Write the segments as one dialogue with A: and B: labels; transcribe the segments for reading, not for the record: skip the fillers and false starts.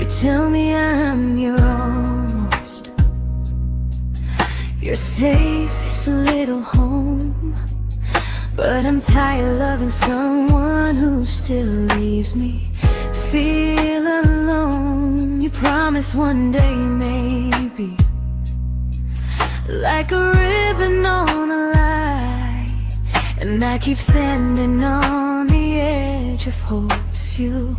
A: tell me I'm your almost, your safest little home. But I'm tired loving someone who still leaves me feel alone. You promise one day maybe, like a ribbon on a line, and I keep standing on the edge of hopes you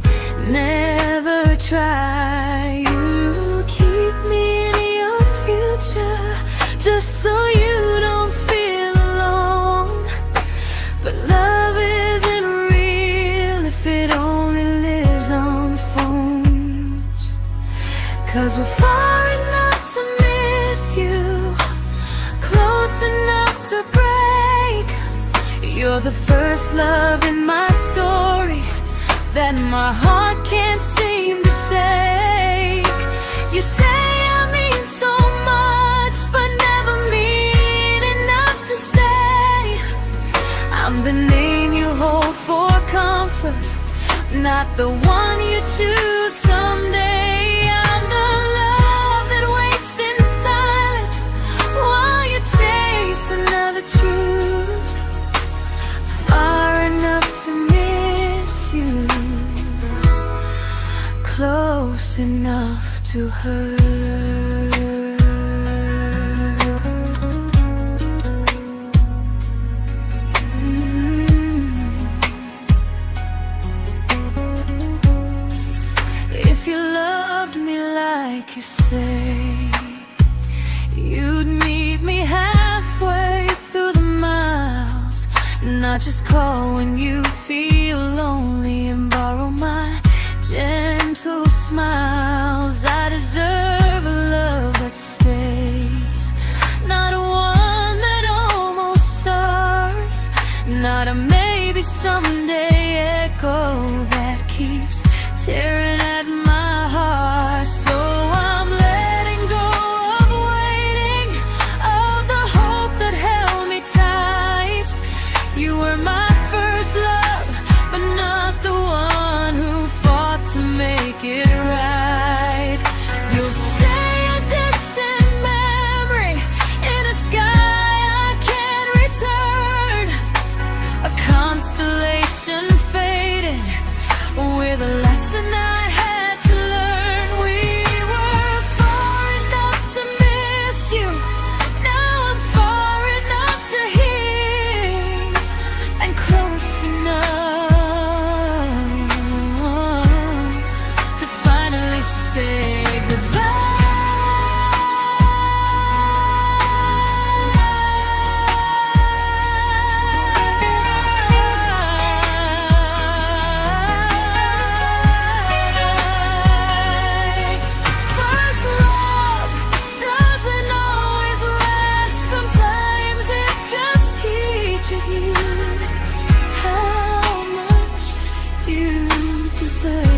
A: never try. You keep me in your future just so you don't feel alone. But love isn't real if it only lives on phones. 'Cause we're far enough to miss you, close enough to break. You're the first love in my story that my heart can't seem to shake. You say I mean so much, but never mean enough to stay. I'm the name you hold for comfort, not the one you choose someday. I'm the love that waits in silence while you chase another truth. Far enough to miss you, close enough to hurt. If you loved me like you say, you'd meet me halfway through the miles, not just call when you feel lonely and borrow my gentle smiles. I deserve a love that stays, not a one that almost starts, not a maybe someday echo that keeps tearing at my heart. So I'm letting go of waiting, of the hope that held me tight. You were my first love, but not the one who fought to make it right. You'll stay a distant memory in a sky I can't return, a constellation faded with a lesson I had to learn. We were far enough to miss you, now I'm far enough to hear, and close enough to finally say goodbye. First love doesn't always last, sometimes it just teaches you how much you deserve.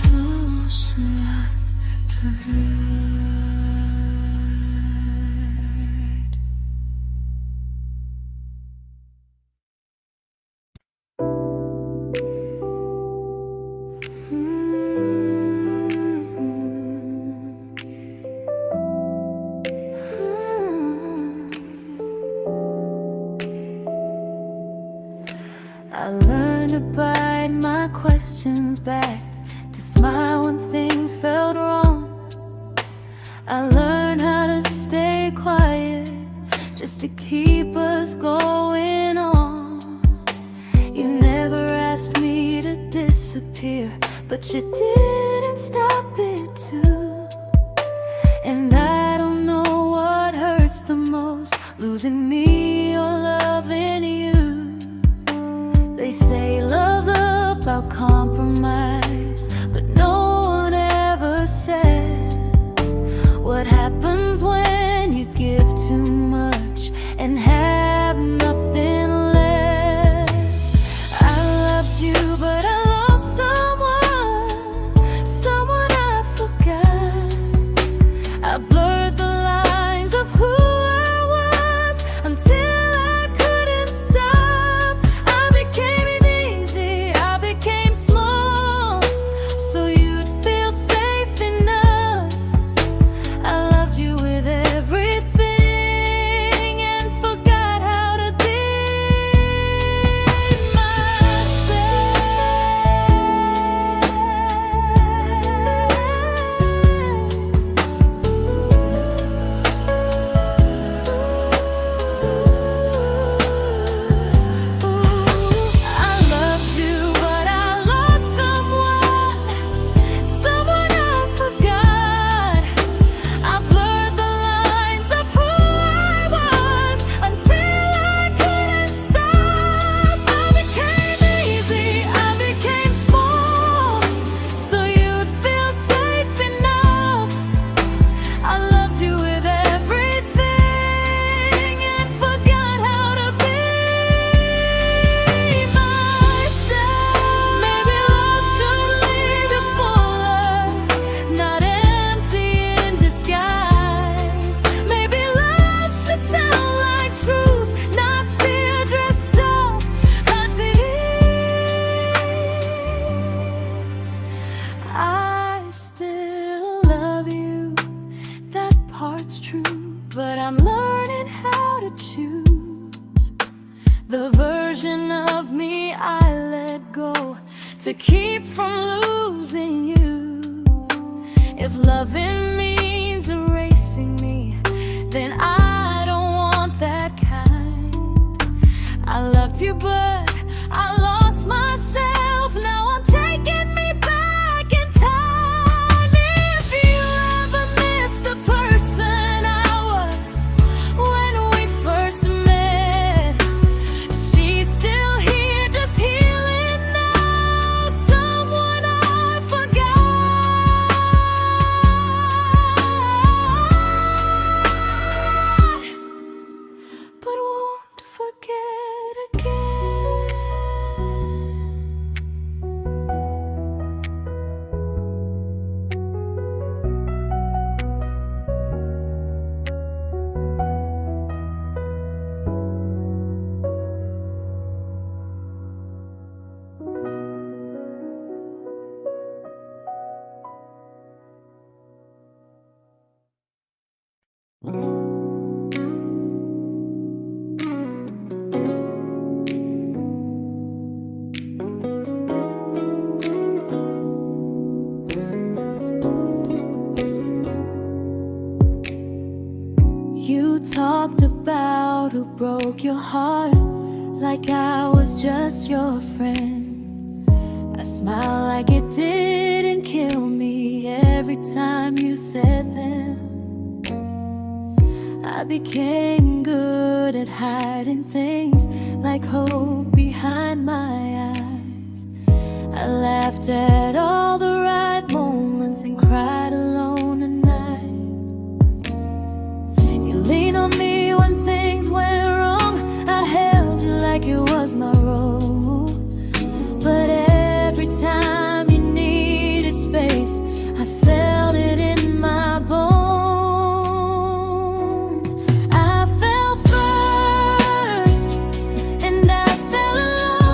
A: Close enough to hurt. I learned to bite my questions back, to smile when things felt wrong. I learned how to stay quiet just to keep us going on. You never asked me to disappear, but you didn't stop it too. And I don't know what hurts the most, losing me or loving you. They say love's about compromise, but no one ever says what happens when you give too much and have nothing left. I loved you to keep from losing you. If loving means erasing me, then I don't want that kind. I loved you, but I lost myself. Now I'm taking me back in time. If you ever miss the person I was when we first met, she's still here, just healing now. Someone I forgot, but won't forget again. You talked about who broke your heart, like I was just your friend. I smiled like it didn't kill me every time you said them. I became good at hiding things like hope behind my eyes. I laughed at all the right moments and cried alone at night. You leaned on me when things went wrong. I held you like it was my role. But every time you needed space, I felt it in my bones. I fell first, and I fell alone.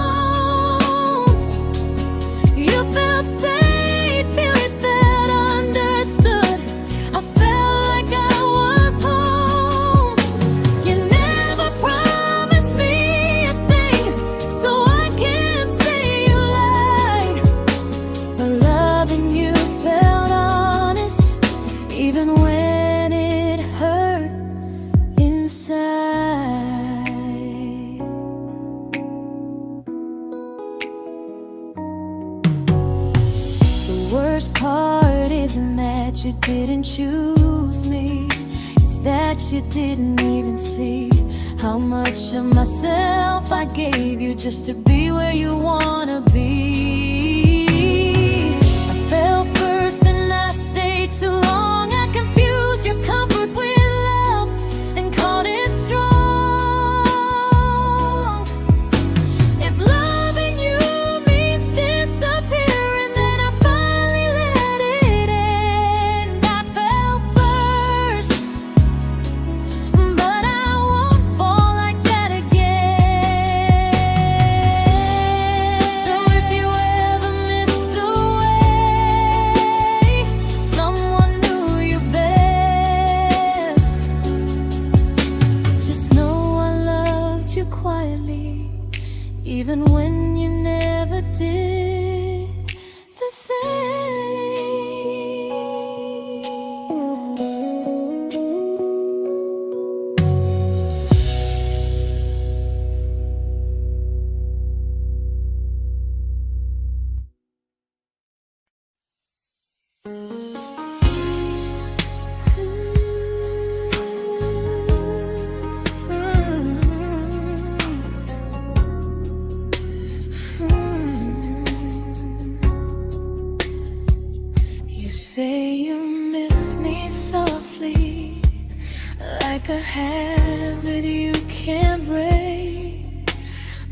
A: You felt safe, you felt understood. I felt like I was home. You never promised me a thing, so I can't say you lied. But loving you felt honest, even when it hurt inside. The worst part isn't that you didn't choose me, it's that you didn't even see how much of myself I gave you just to be where you wanna be. I fell first and I stayed too long. I confused your comfort with love and called it strong. If loving you means disappearing, then I finally let it end. I fell first, but I won't fall like that again. So if you ever missed the way someone knew you best, just know I loved you quietly, even when you never did the same. You say you miss me softly, like a habit you can't break.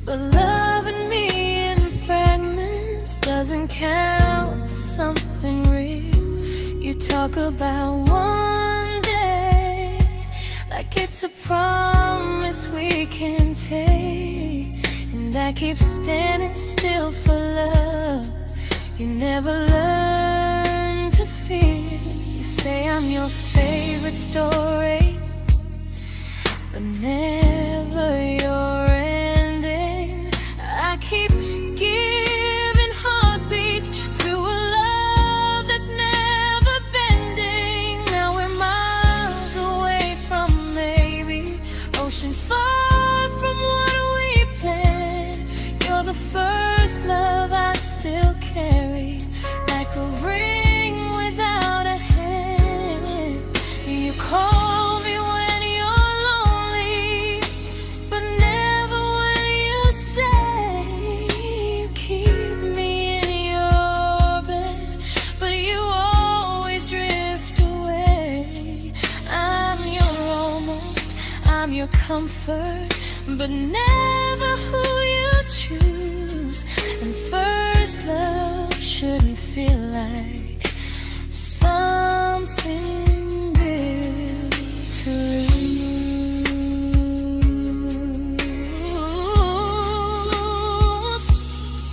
A: But loving me in fragments doesn't count as something real. You talk about one day like it's a promise we can take, and I keep standing still for love. You never learn to feel. You say I'm your favorite story, but never your ending. I keep giving heart comfort, but never who you choose. And first love shouldn't feel like something built to lose.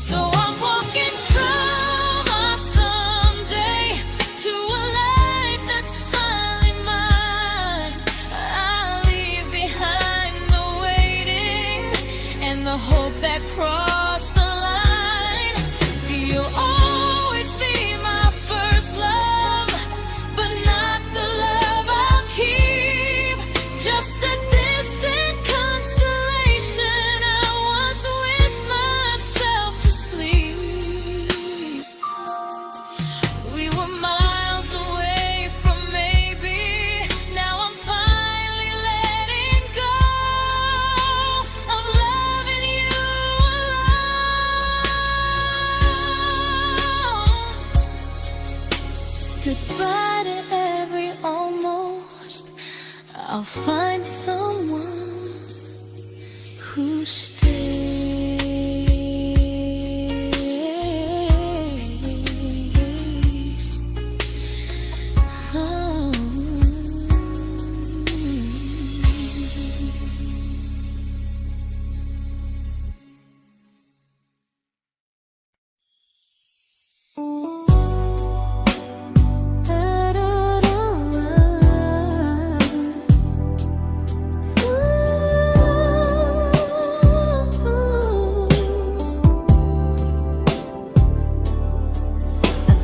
A: So I'm walking from our someday to a life that's finally mine. I'll leave behind the waiting and the hope that crossed the line. You'll always be my first love, but not the love I'll keep. Just a distant constellation I once wished myself to sleep. We were miles away from maybe. Now I'm finally letting go of loving you alone. Goodbye to every almost. I'll find someone who stays. Oh.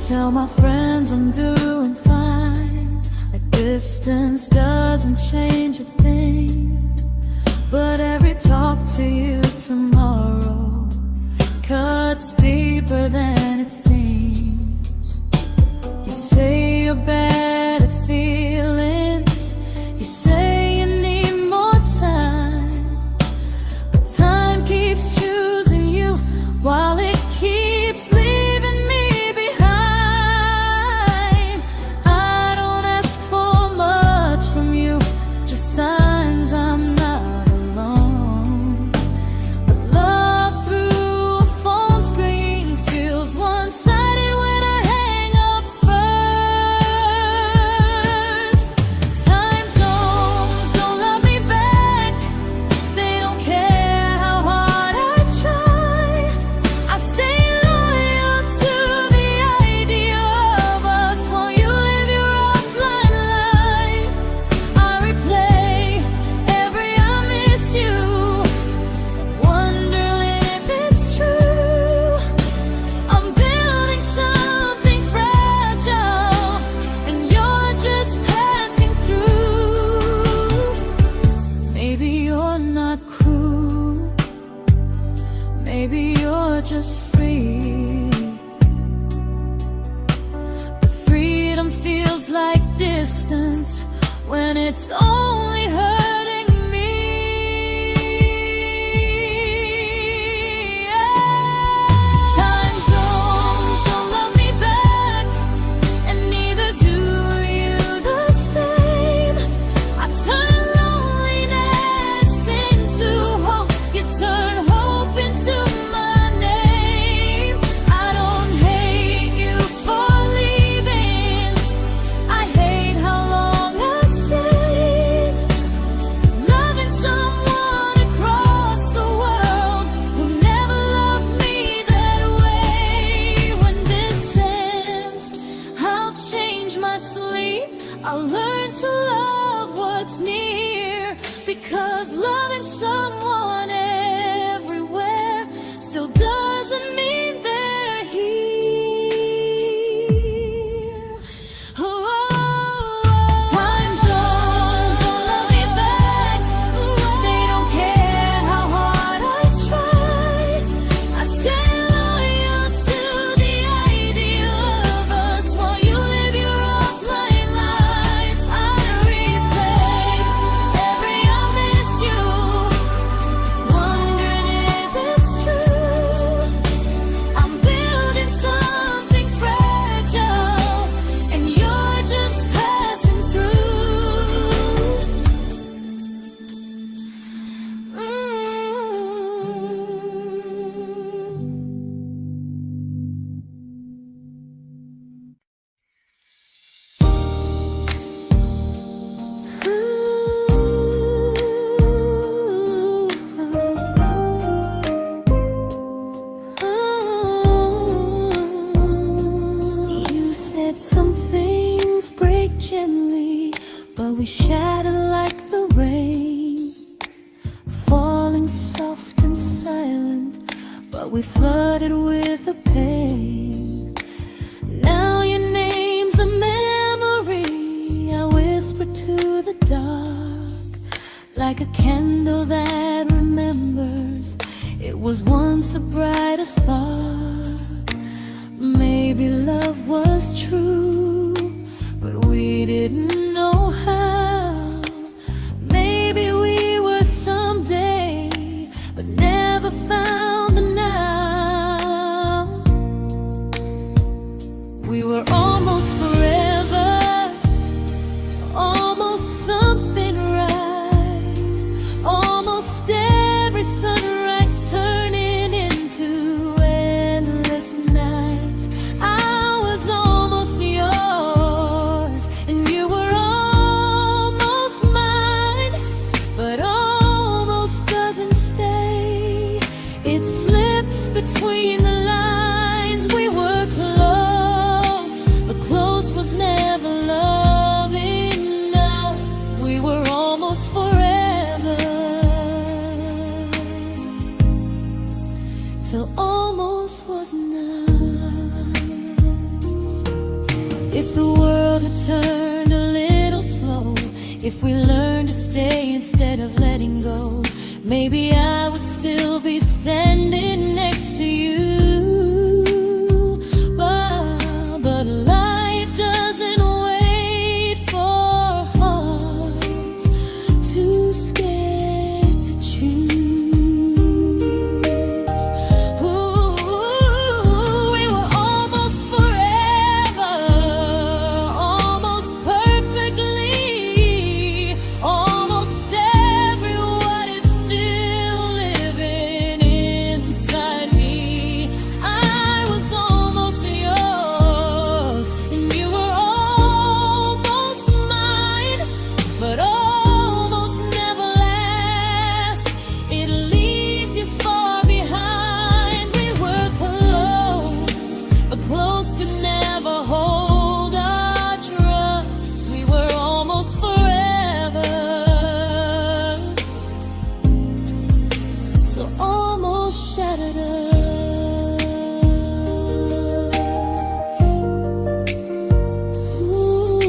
A: Tell my friends I'm doing fine, like distance doesn't change a thing. But every talk to you tomorrow cuts deeper than it seems. You say you're bad at feelings, you say you need more time, but time keeps choosing you while it keeps leaving me behind. I don't ask for much from you, just signs I'm not alone. But love through a phone screen feels one-sided when I hang up first. Time zones don't love me back, they don't care how hard I try. I stay loyal to the idea of us while you live your offline life. I replay every I miss you, wondering if it's true. I'm building something fragile, and you're just passing through. Maybe you're not cruel, maybe you're just free. But freedom feels like distance when it's only hurting me. Time zones don't love me back, and neither do you the same. I turn loneliness into hope, you turn hope into my name. I don't hate you for leaving, I hate how long I stayed. we shattered like the rain, falling soft and silent, but we flooded with the pain. Now your name's a memory I whisper to the dark, like a candle that remembers it was once a brighter spark. Maybe love was true, but we didn't know how. Maybe we were someday, but never found the now. We were almost forever, almost something right, almost every sunrise turning into endless nights. I was almost yours, and you were almost mine, but almost doesn't stay. It slips between the lines. We were close, but close was never love enough. We were almost forever, till almost was enough. If the world had turned a little slow, if we learned to stay instead of letting go, maybe I would still be standing next to you. But life doesn't wait for hearts too scared to choose. Ooh, we were almost forever, almost perfectly, almost every what if still living inside me. I was almost yours, and you were almost mine, but almost never lasts. It leaves you far behind. We were close, but close could never hold our trust. We were almost forever, till almost shattered us. Ooh,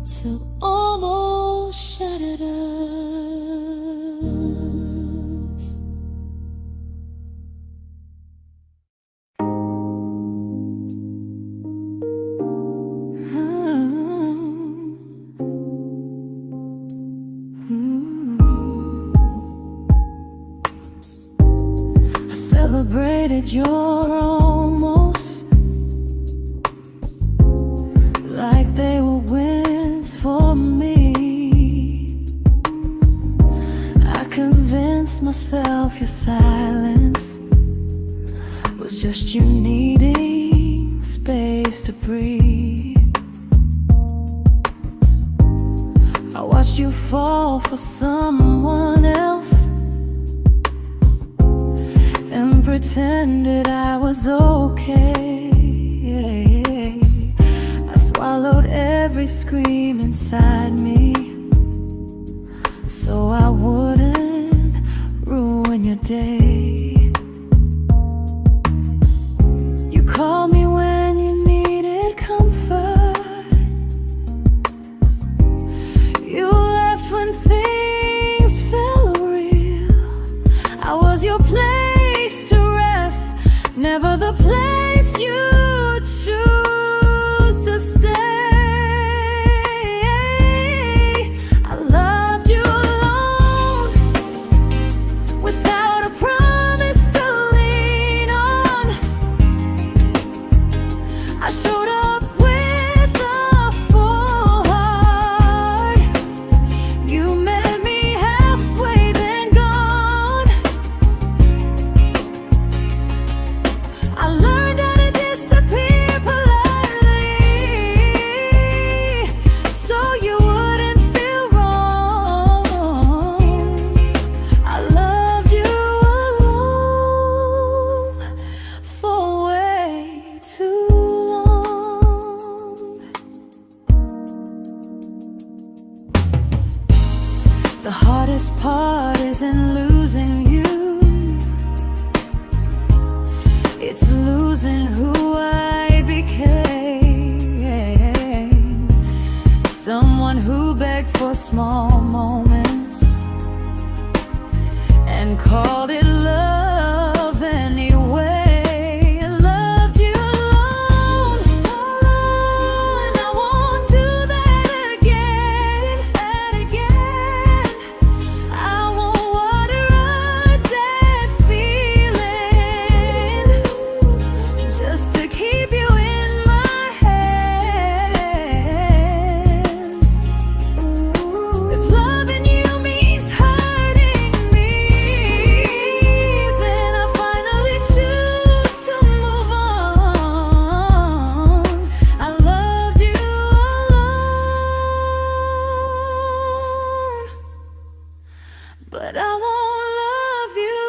A: till almost shattered us. I celebrated your almost like they were wins for me. I convinced myself your silence was just you needing space to breathe. I watched you fall for someone else and pretended I was okay. I swallowed every scream inside me so I wouldn't ruin your day. You called me when you needed comfort. You left when things felt real. I was your place to rest, never the place you choose to stay. I loved you alone, without a promise to lean on. I showed up with a full heart. You met me halfway, then gone. I learned heart isn't losing you, it's losing who I became. Someone who begged for small moments and called it love anyway. Loved you alone, and I won't do that again and again. I won't water a dead feeling just to keep you in my hands. If loving you means hurting me, then I finally choose to move on. I loved you alone, but I won't love you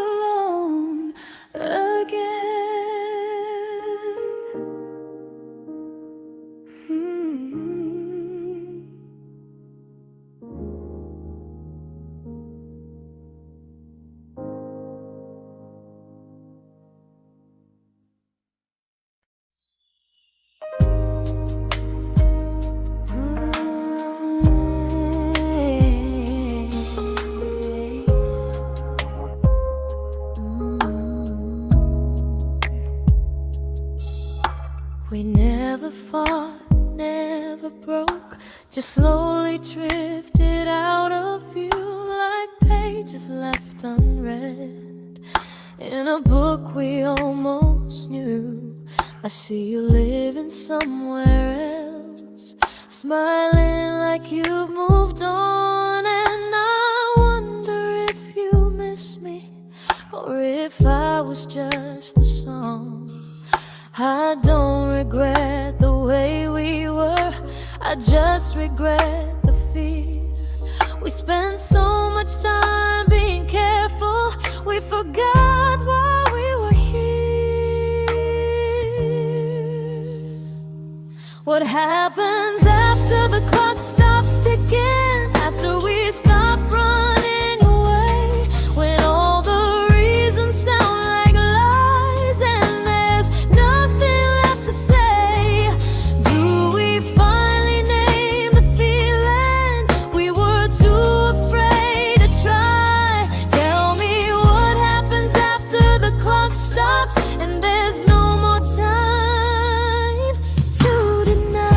A: alone again. We never fought, never broke, just slowly drifted out of view like pages left unread in a book we almost knew. I see you living somewhere else, smiling like you've moved on, and I wonder if you miss me or if I was just a song. I don't regret the way we were, I just regret the fear. We spent so much time being careful, we forgot why we were here. What happens after the clock stops ticking, after we stop running away, when all the reasons sound like lies and there's nothing left to say? Do we finally name the feeling we were too afraid to try? Tell me what happens after the clock stops and there's no more time to deny.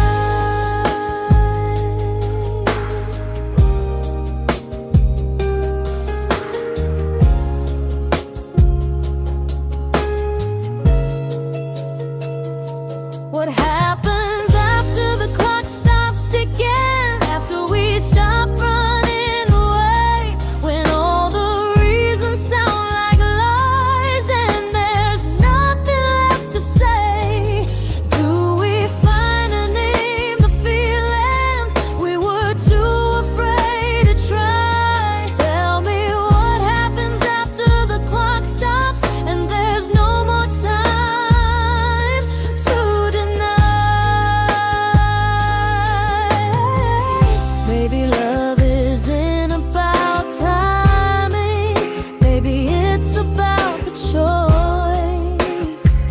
A: What happens after the clock stops ticking, after we stop running away, when all the reasons sound like lies and there's nothing left to say? Do we finally name the feeling we were too afraid to try? Tell me what happens after the clock stops and there's no more time to deny. Maybe love isn't about timing, maybe it's about the choice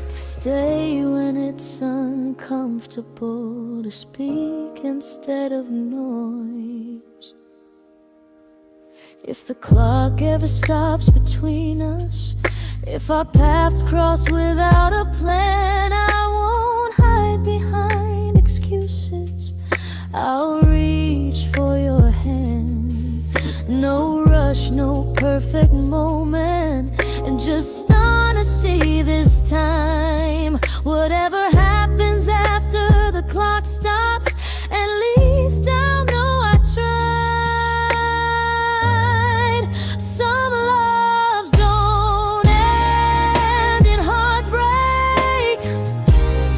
A: to stay when it's uncomfortable, to speak instead of noise. If the clock ever stops between us, if our paths cross without a plan, I won't hide behind excuses, I'll reach for your hand. No rush, no perfect moment, and just honesty this time. Whatever happens after the clock stops, at least I'll know I tried. Some loves don't end in heartbreak,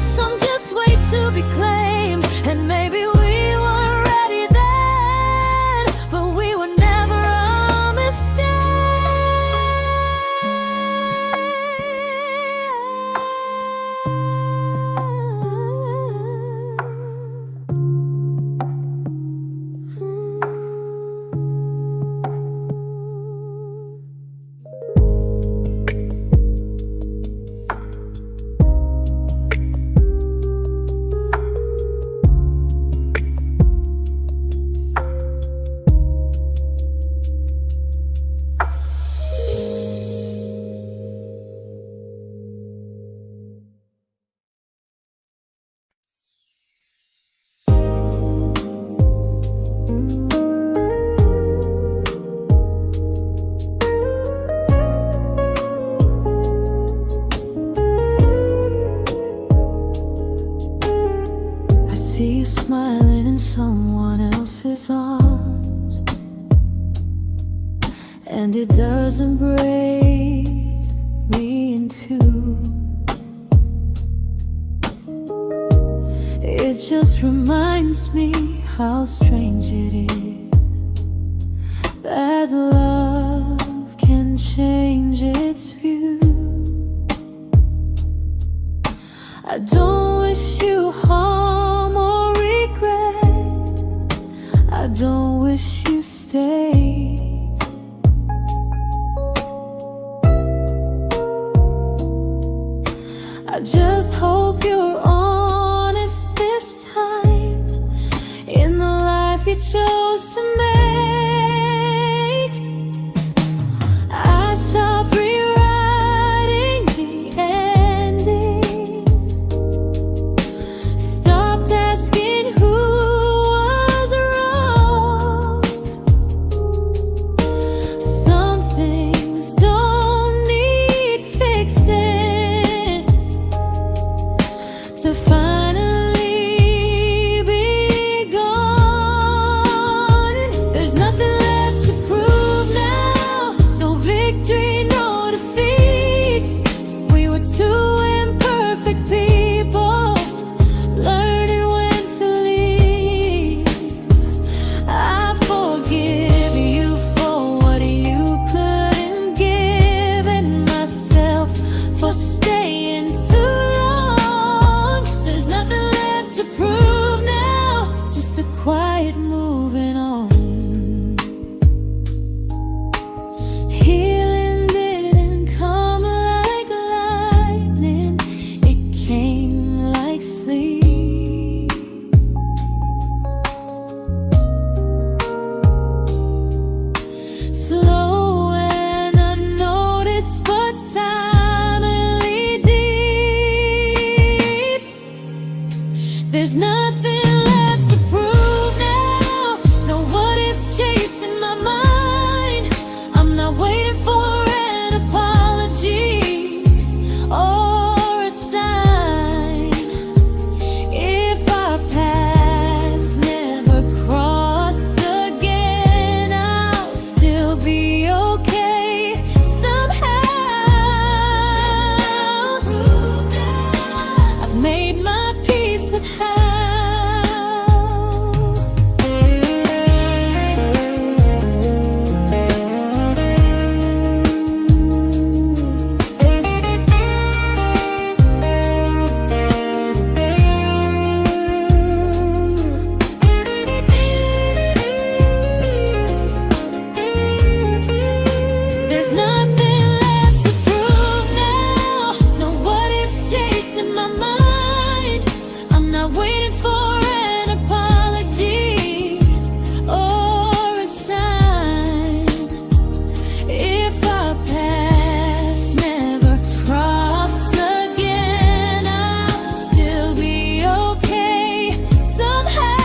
A: some just wait to be claimed, and maybe we weren't ready then, but we were never a mistake. and it doesn't break me in two. It just reminds me how strange it is that love can change its view. I don't wish you harm or regret. I don't wish you stay. I just hope you're honest this time in the life you chose to make. I stopped rewriting the ending, stopped asking who was wrong. Some things don't need fixing to finally be gone. There's nothing left to prove now, no victory, no defeat. We were two imperfect people, learning when to leave. I forgive you for what you couldn't give, and myself for staying too long. There's nothing left to prove now, just a quiet moving on. Healing didn't come like lightning, it came like sleep. Slow and unnoticed, but silently deep. There's nothing left to prove now, no what ifs chasing my mind. I'm not waiting for an apology or a sign. If our paths never cross again, I'll still be okay somehow. I've made my peace with how. There's nothing left to prove now, no what ifs chasing my mind. I'm not waiting for an apology or a sign. If our paths never cross again, I'll still be okay somehow.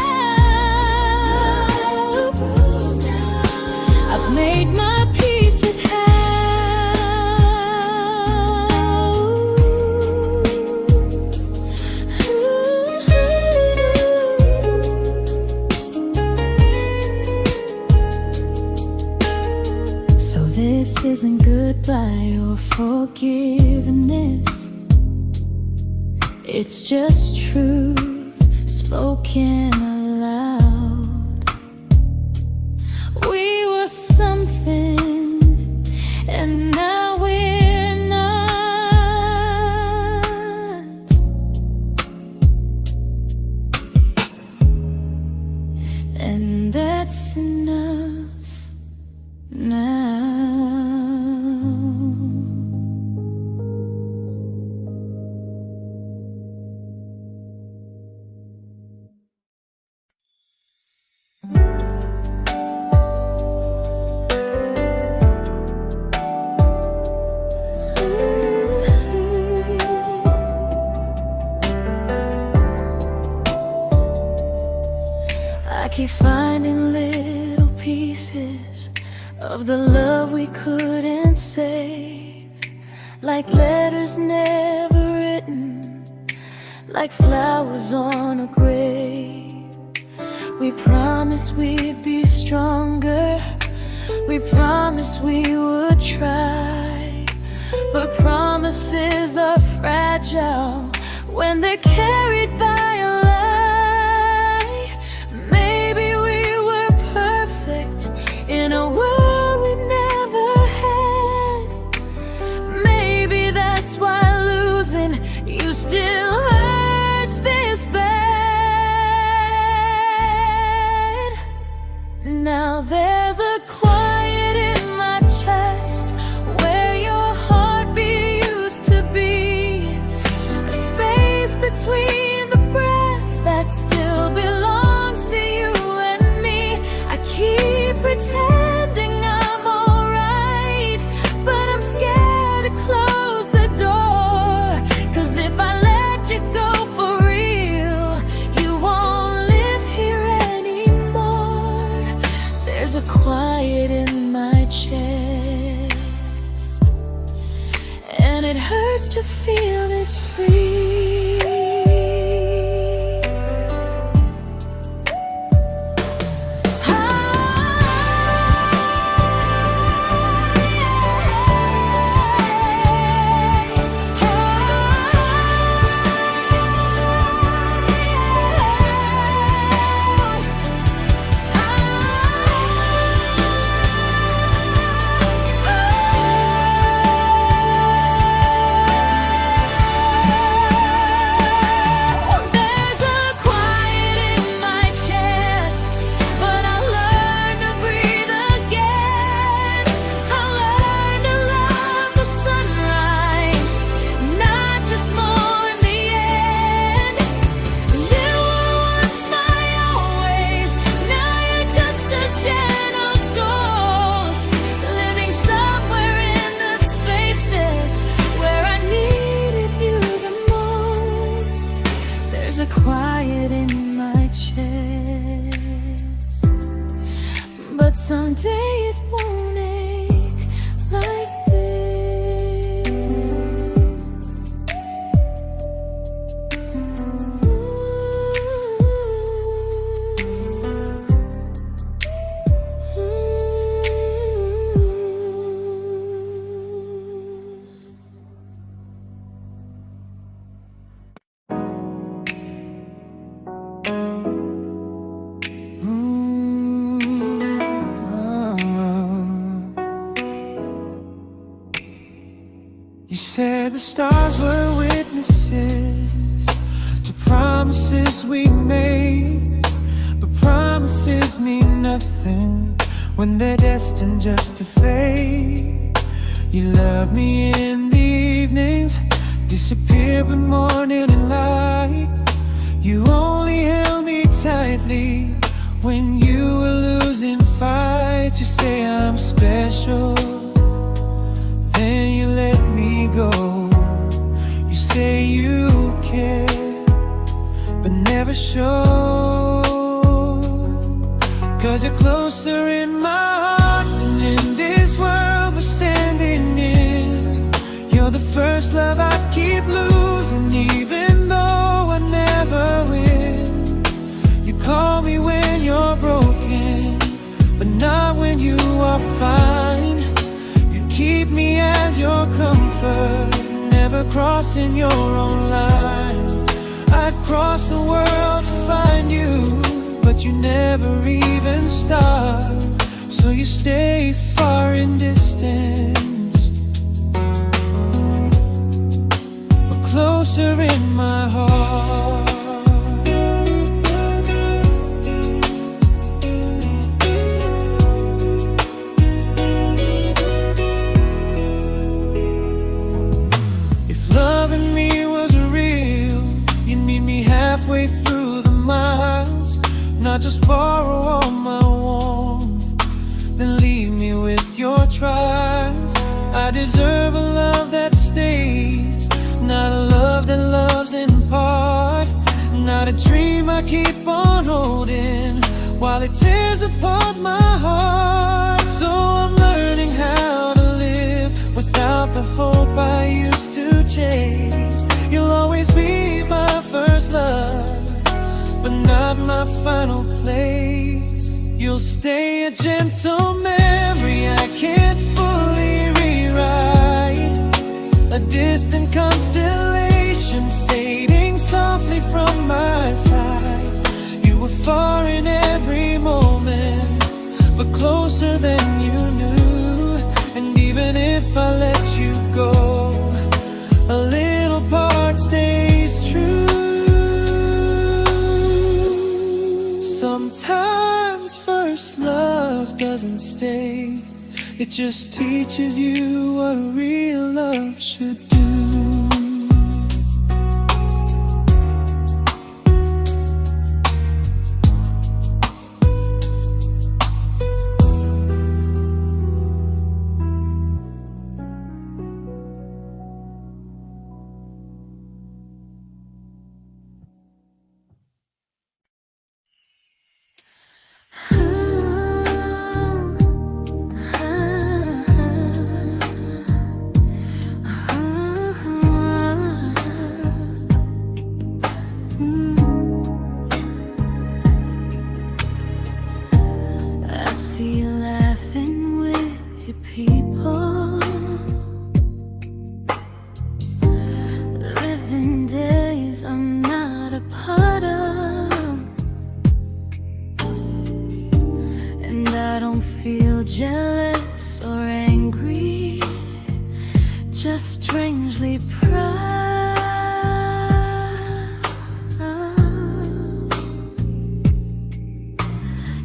A: I've made my peace with how. So this isn't goodbye or forgiveness, it's just truth spoken aloud. We were something, and now we're not. And that's enough now. I keep finding little pieces of the love we couldn't save, like letters never written, like flowers on a grave. We promised we'd be stronger, We promised we would try, but promises are fragile when they're carried by a lie. Maybe we were perfect in a world we never had. Maybe that's why losing you still hurts this bad. Now there's a quiet in my chest where your heartbeat used to be, a space between the breaths that still belongs to you and me. I keep pretending I'm alright, but I'm scared to close the door, 'cause if I let you go for real, you won't live here anymore. There's a quiet in my chest, and it hurts to feel this free. Quiet in my chest, but someday it won't ache like this.
B: You said the stars were witnesses to promises we made, but promises mean nothing when they're destined just to fade. You love me in the evenings, disappear when morning and light. You only held me tightly when you were losing fights. You say I'm special, then you let me go. You say you care, but never show, 'cause you're closer in my heart than in this world we're standing in. You're the first love I keep losing, even though I never win. You call me when you're broken, but not when you are fine. Keep me as your comfort, never crossing your own line. I'd cross the world to find you, but you never even start. So you stay far in distance, but closer in my heart. Halfway through the miles, not just borrow all my warmth, then leave me with your trials. I deserve a love that stays, not a love that loves in part, not a dream I keep on holding while it tears apart my heart. So I'm learning how to live without the hope I used to chase. You'll always be my first love, but not my final place. You'll stay a gentle memory mistake. It just teaches you what real love should do.
A: Jealous or angry, just strangely proud.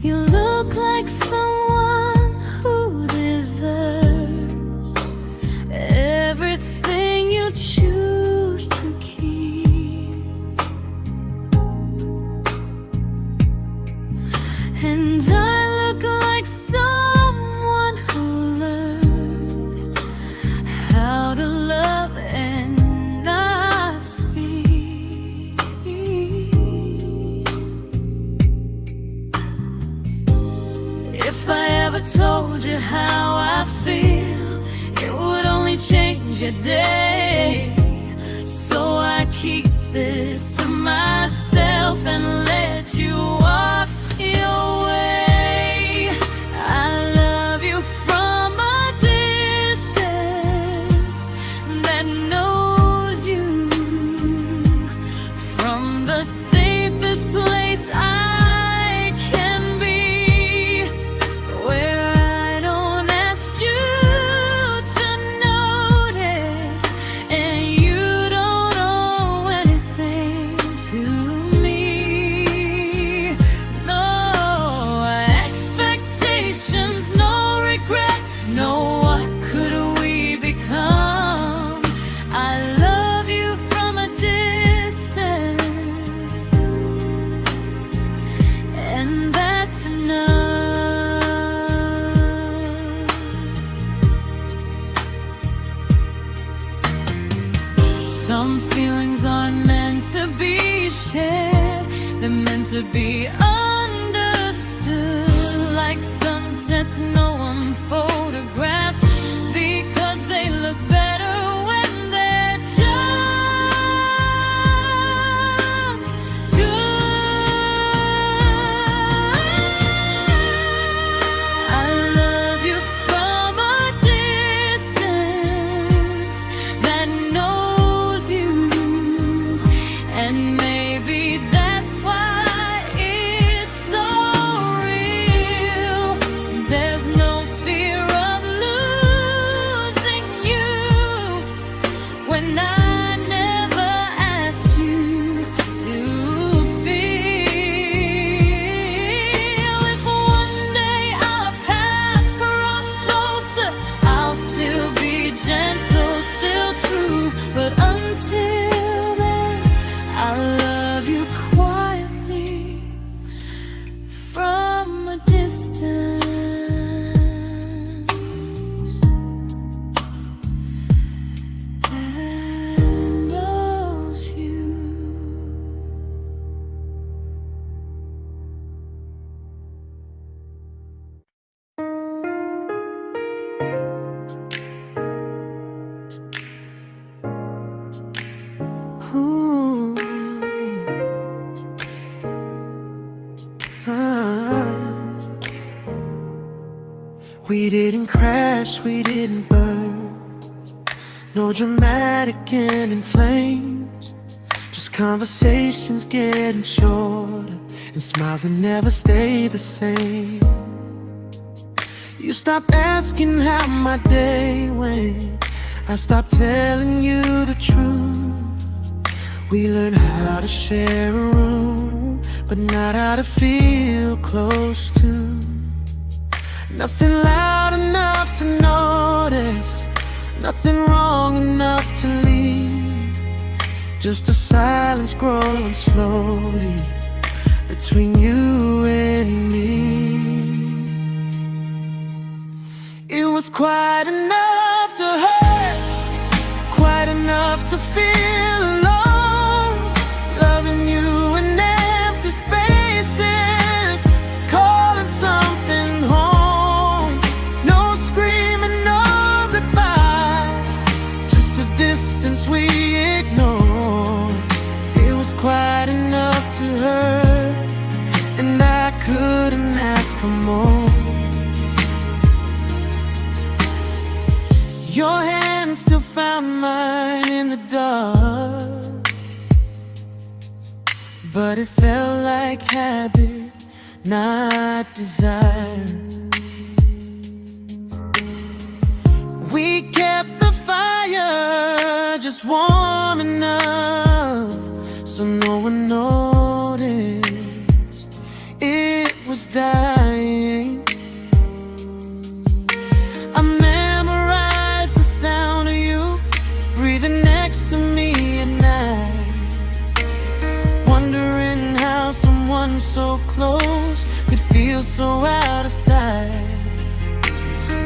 A: You look like someone who deserves everything you choose to keep. And I look like someone who learned how to love and not speak. If I ever told you how I feel, it would only change your day. So I keep this to myself and let you walk your way. I love you from a distance that knows you, from the safest place I can be, where I don't ask you to notice and you don't owe anything to me. No expectations, no regret, no what could we become. I love you from a distance, and that's enough. Some feelings aren't meant to be shared, they're meant to be understood, like sunsets no one photographs, because they look better when they're just good. I love you from a distance that knows you, and maybe that's why it's so real. There's no fear of losing you when I never asked you to feel. If one day our paths cross closer, I'll still be gentle, still true. But until then, I love you quietly from a distance. And knows you.
B: Ooh. Ah. We didn't crash, we didn't burn, no dramatic end in flames, just conversations getting shorter and smiles that never stay the same. You stopped asking how my day went, I stopped telling you the truth. We learned how to share a room, but not how to feel close to. Nothing loud enough to notice, nothing wrong enough to leave. Just a silence growing slowly between you and me. It was quite enough to hurt, quite enough to feel alone. Loving you in empty spaces, calling something home. No screaming, no goodbye, just a distance we ignored. It was quite enough to hurt, and I couldn't ask for more. Your hand still found mine in the dark, but it felt like habit, not desire. We kept the fire just warm enough so no one noticed it was dying. I memorized the sound of you breathing next to me at night, wondering how someone so close could feel so out of sight.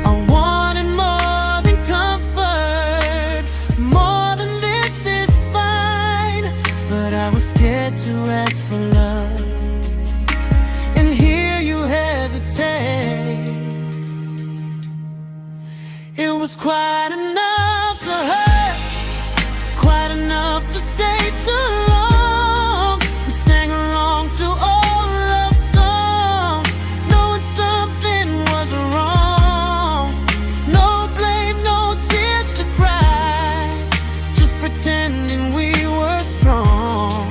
B: I wanted more than comfort, more than this is fine, but I was scared to ask for love and hear you hesitate. It was quite enough to hurt, quite enough to stay too long. We sang along to old love songs, knowing something was wrong. No blame, no tears to cry, just pretending we were strong.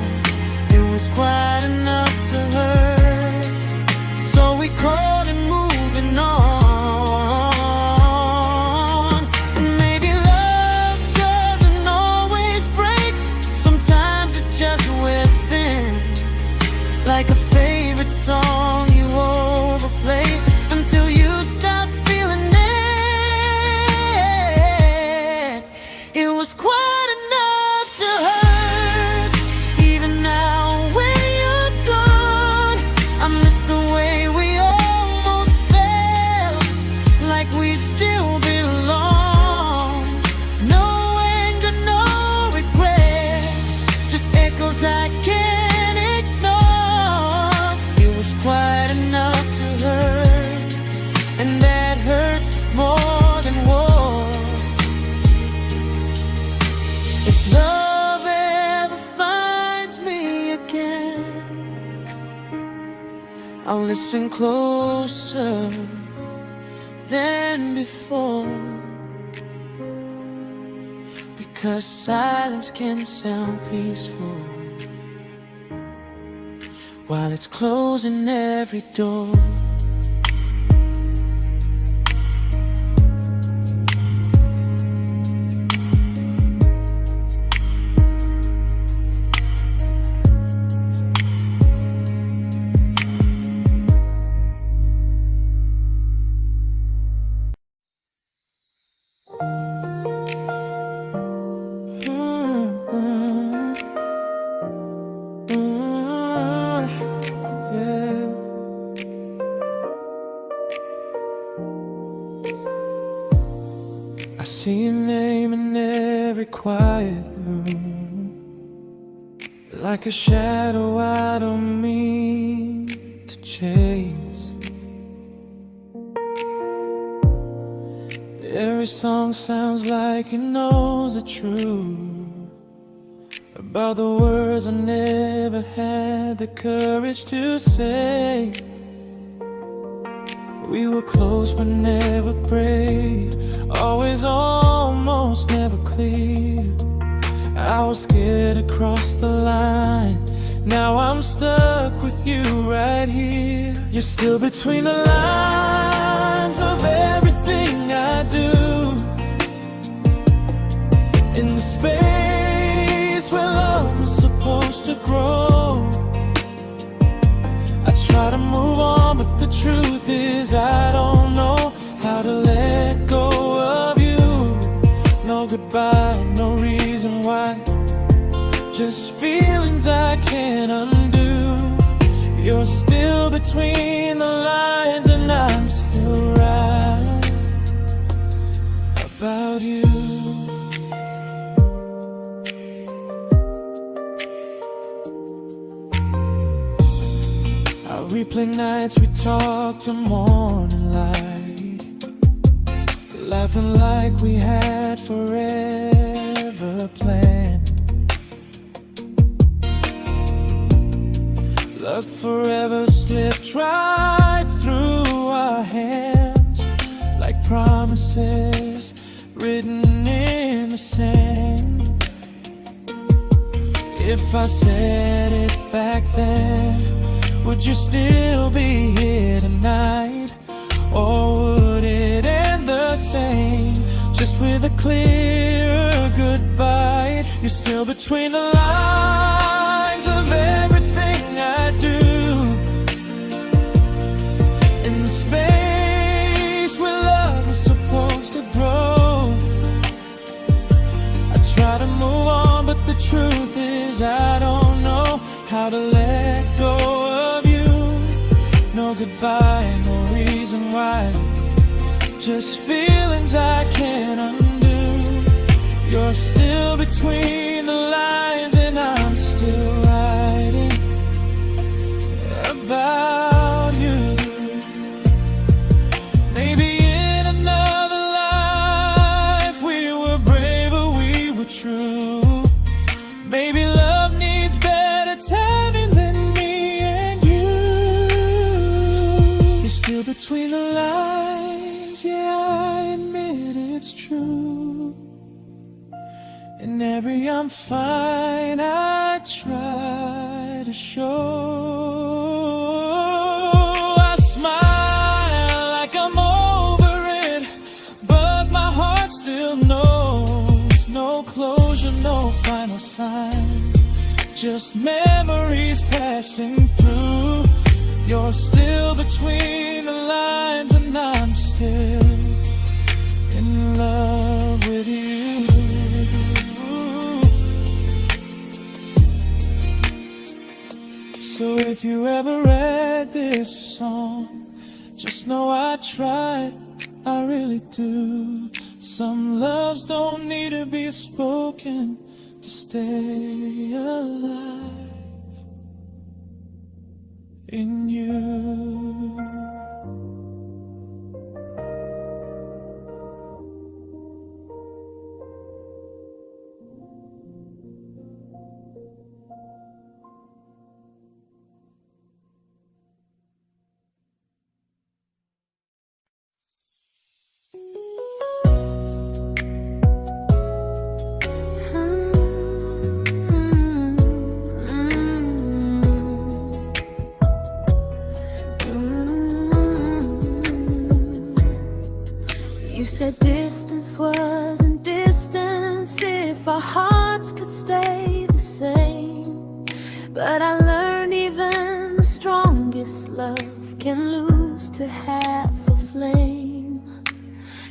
B: It was quite enough to hurt, so we called and moving on. Like a favorite song you overplay until you stop feeling it. It was quite enough to hurt. Even now when you're gone, I miss the way we almost felt, like we still belong. No anger, no regret, just echoes I can't ignore. Quite enough to hurt, and that hurts more than war. If love ever finds me again, I'll listen closer than before, because silence can sound peaceful while it's closing every door. I see your name in every quiet room, like a shadow I don't mean to chase. Every song sounds like it knows the truth about the words I never had the courage to say. We were close but never brave, always almost never clear. I was scared to cross the line, now I'm stuck with you right here. You're still between the lines of everything I do, in the space where love was supposed to grow. I try to move on, but the truth is I don't know between the lines, and I'm still right about you. I replay nights we talk till morning light, laughing like we had forever planned. Luck forever slipped right through our hands, like promises written in the sand. If I said it back then, would you still be here tonight? Or would it end the same, just with a clear goodbye? You're still between the lines of everything I do, in the space where love was supposed to grow. I try to move on, but the truth is I don't know how to let go of you. No goodbye, no reason why, just feelings I can't undo. You're still between the lines, and I'm still writing about you. Maybe in another life we were braver, we were true. Maybe love needs better timing than me and you. You're still between the lines, yeah, I admit it's true. In every I'm fine I try to show. I smile like I'm over it, but my heart still knows. No closure, no final sign, just memories passing through. You're still between the lines, and I'm still in love with you. So if you ever read this song, just know I tried, I really do. Some loves don't need to be spoken to stay alive in you.
A: You said distance wasn't distance if our hearts could stay the same. But I learned even the strongest love can lose to half a flame.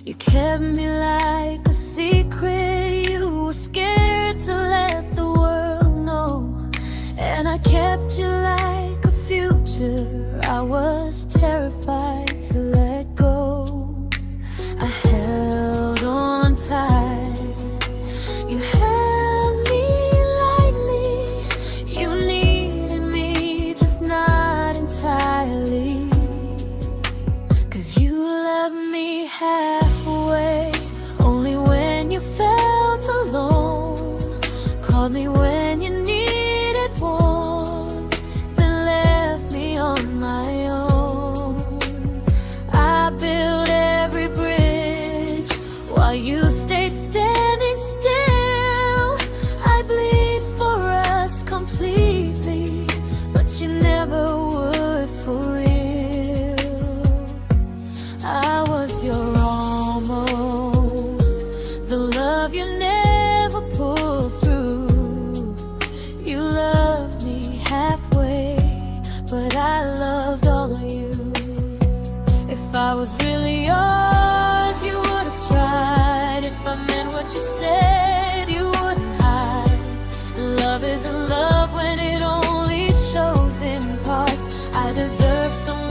A: You kept me like a secret, you were scared to let the world know. And I kept you like a future, I was terrified to let go. I held on tight, you held me lightly. You needed me, just not entirely. 'Cause you left me halfway, only when you felt alone. Called me when you needed warmth, then left me on my own. I built every bridge while you stayed standing still. I bleed for us completely, but you never would for real. I was your almost, the love you never pulled through. You loved me halfway, but I loved all of you. If I was really yours, you would have tried. If I meant what you said, you wouldn't hide. Love isn't love when it only shows in parts. I deserve someone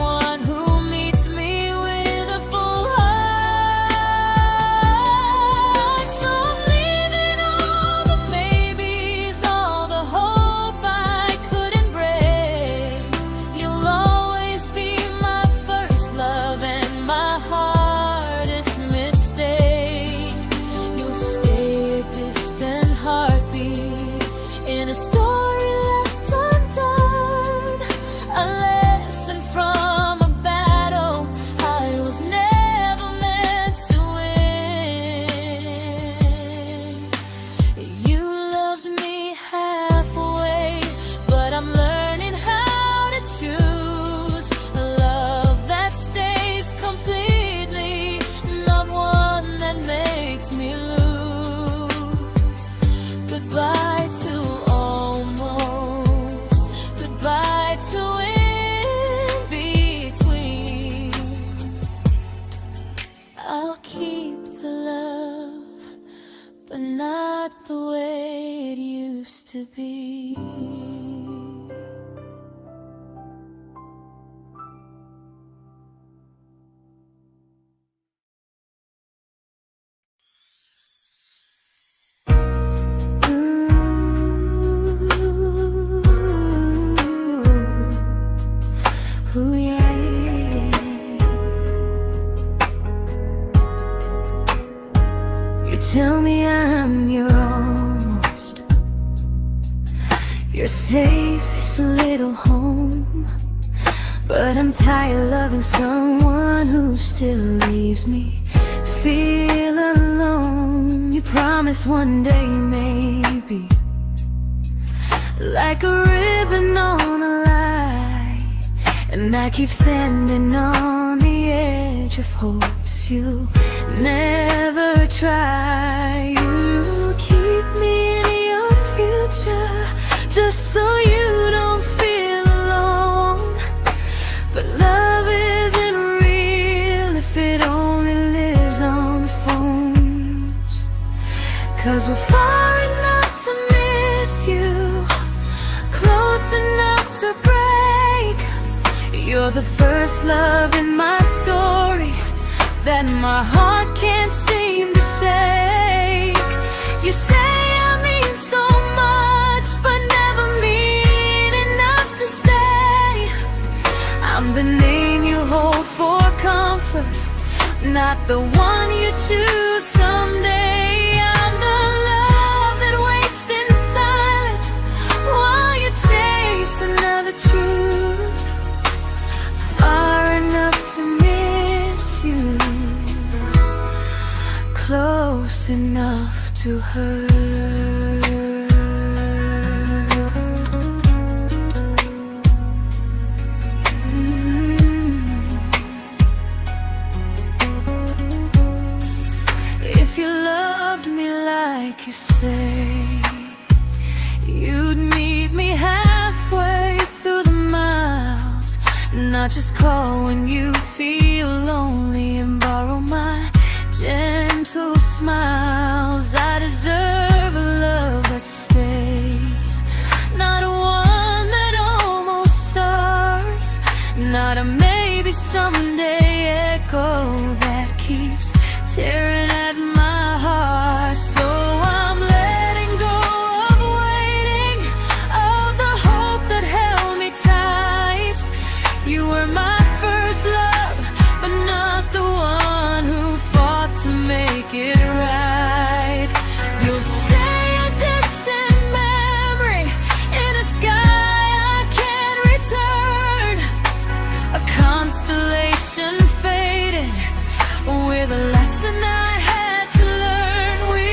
A: but not the way it used to be. Ooh, yeah, yeah. You tell me I'm your almost, your safest little home, but I'm tired loving someone who still leaves me feel alone. You promise one day maybe, like a ribbon on a line, and I keep standing on the edge of hopes you never try. You keep me in your future just so you don't feel alone. But love isn't real if it only lives on the phones. 'Cause we're far enough to miss you, close enough to break. You're the first love in my story that my heart can't seem to shake. You say I mean so much, but never mean enough to stay. I'm the name you hold for comfort, not the one you choose someday. I'm the love that waits in silence while you chase another truth. Far enough to miss you, close enough to hurt. If you loved me like you say, you'd meet me halfway through the miles, not just call when you feel lonely and borrow my gentle smiles. I deserve a love that stays, not a one that almost starts, not a maybe someday echo that keeps tearing at my heart. So I'm letting go of waiting, of the hope that held me tight. You were my first love, but not the one who fought to make it right. You'll stay a distant memory in a sky I can't return, a constellation faded with a lesson I had to learn. We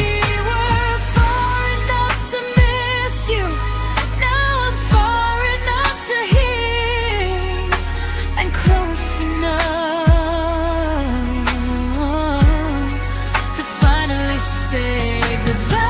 A: were far enough to miss you, now I'm far enough to hear, and close enough to finally say goodbye.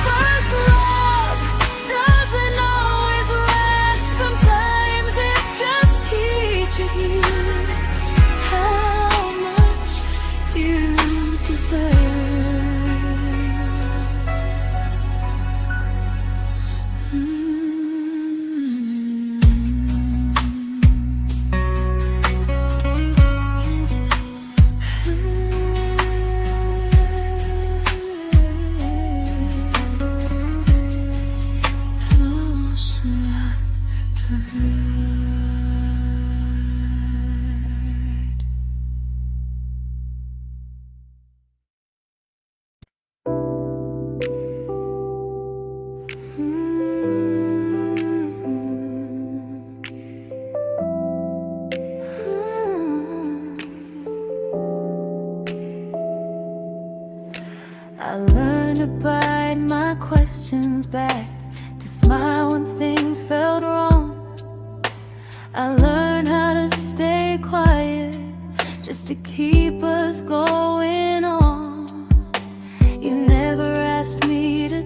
A: First love doesn't always last, sometimes it just teaches you how much you deserve. Close enough to hurt. I learned to bite my questions back, to smile when things felt wrong. I learned how to stay quiet just to keep us going on. You never asked me to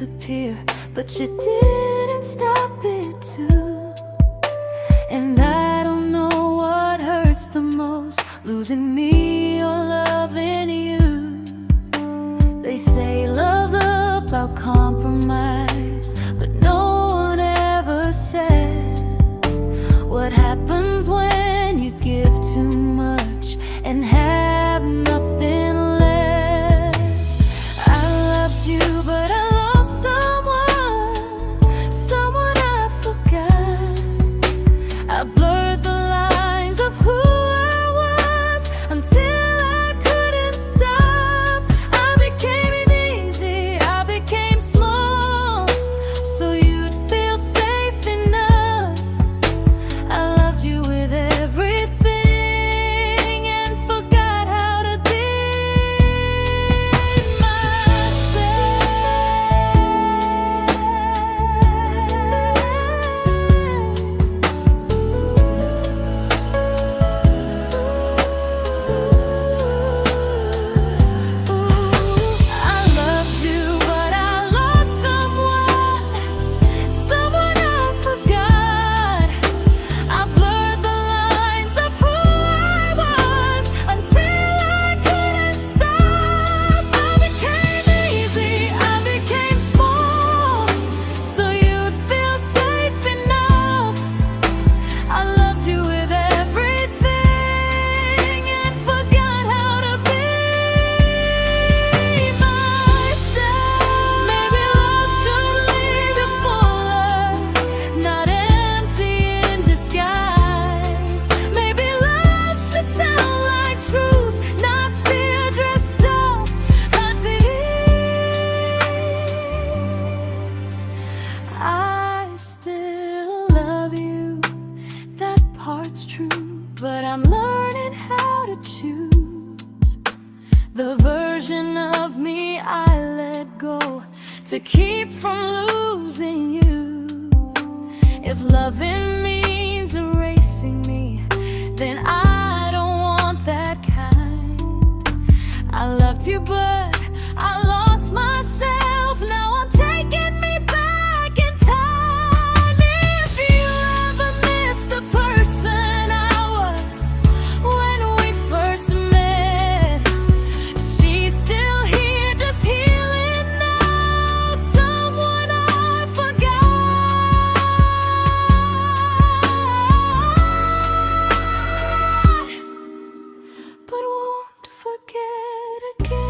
A: disappear, but you didn't stop it too. And I don't know what hurts the most, losing me or loving you. They say love's about compromise, but no one ever says what happens when you give too much and have nothing left. I loved you, but I lost someone I forgot. I blurred the lines of who I was until I couldn't stop. I became easy, I became small, so you'd feel safe enough. I loved you with everything and forgot how to be but I'm learning how to choose the version of me I let go to keep from losing you. If loving means erasing me, then I don't want that kind. I loved you, but I lost myself. Now I'm taking me back in time. If you ever miss the person I was when we first met, she's still here, just healing now. Someone I forgot, but won't forget again.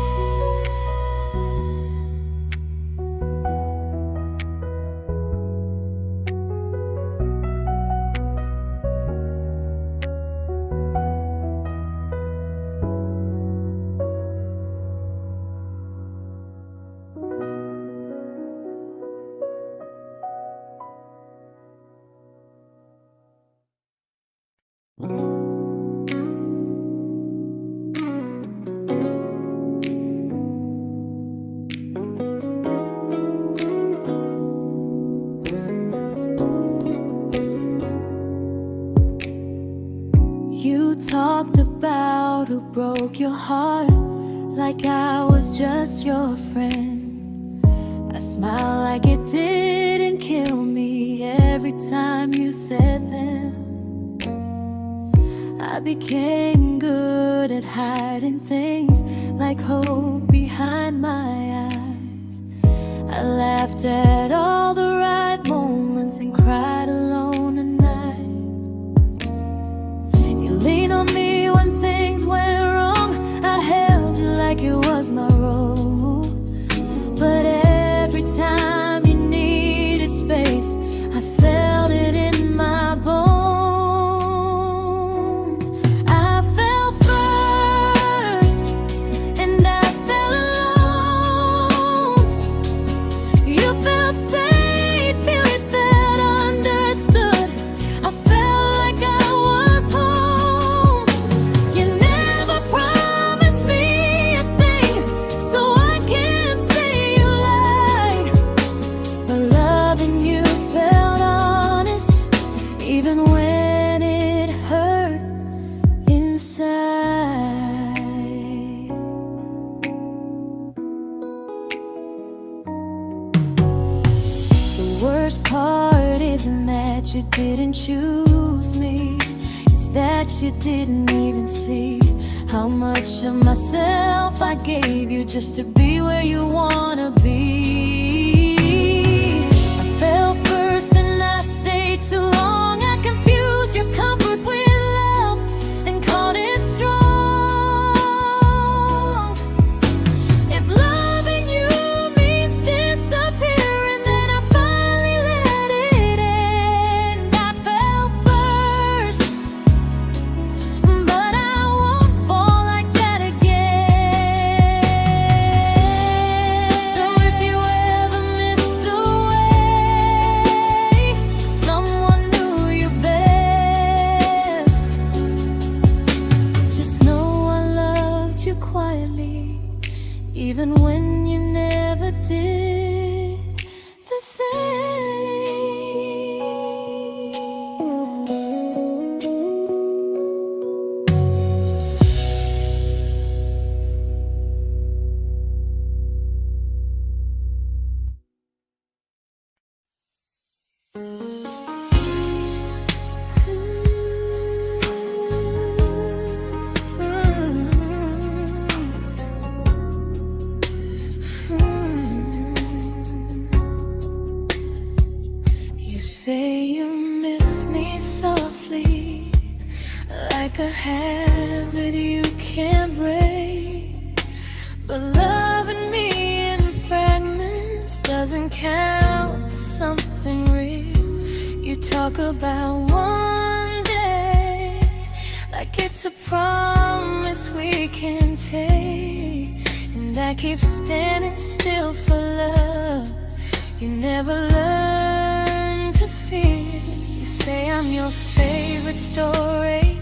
A: You talked about who broke your heart, like I was just your friend. I smile like it didn't kill me every time you said them. I became good at hiding things like hope behind my eyes. I laughed at all the right moments and cried alone at night. You leaned on me when things went wrong. I held you like it was my role. But every time you needed space, I felt it in my bones. I fell first, and I fell alone. You felt safe. worst part isn't that you didn't choose me, it's that you didn't even see how much of myself I gave you just to be where you wanna be. I fell first and I stayed too long. I confused your comfort with love and called it strong. If loving you means disappearing, then I finally let it end. I fell first, but I won't fall like that again. So if you ever missed the way someone knew you best, just know I loved you quietly, even when you never did the same. You say you miss me softly, like a habit you can't break. But loving me in fragments doesn't count as something real. You talk about one day like it's a promise we can take, and I keep standing still for love. You never learn to feel. You say I'm your favorite story,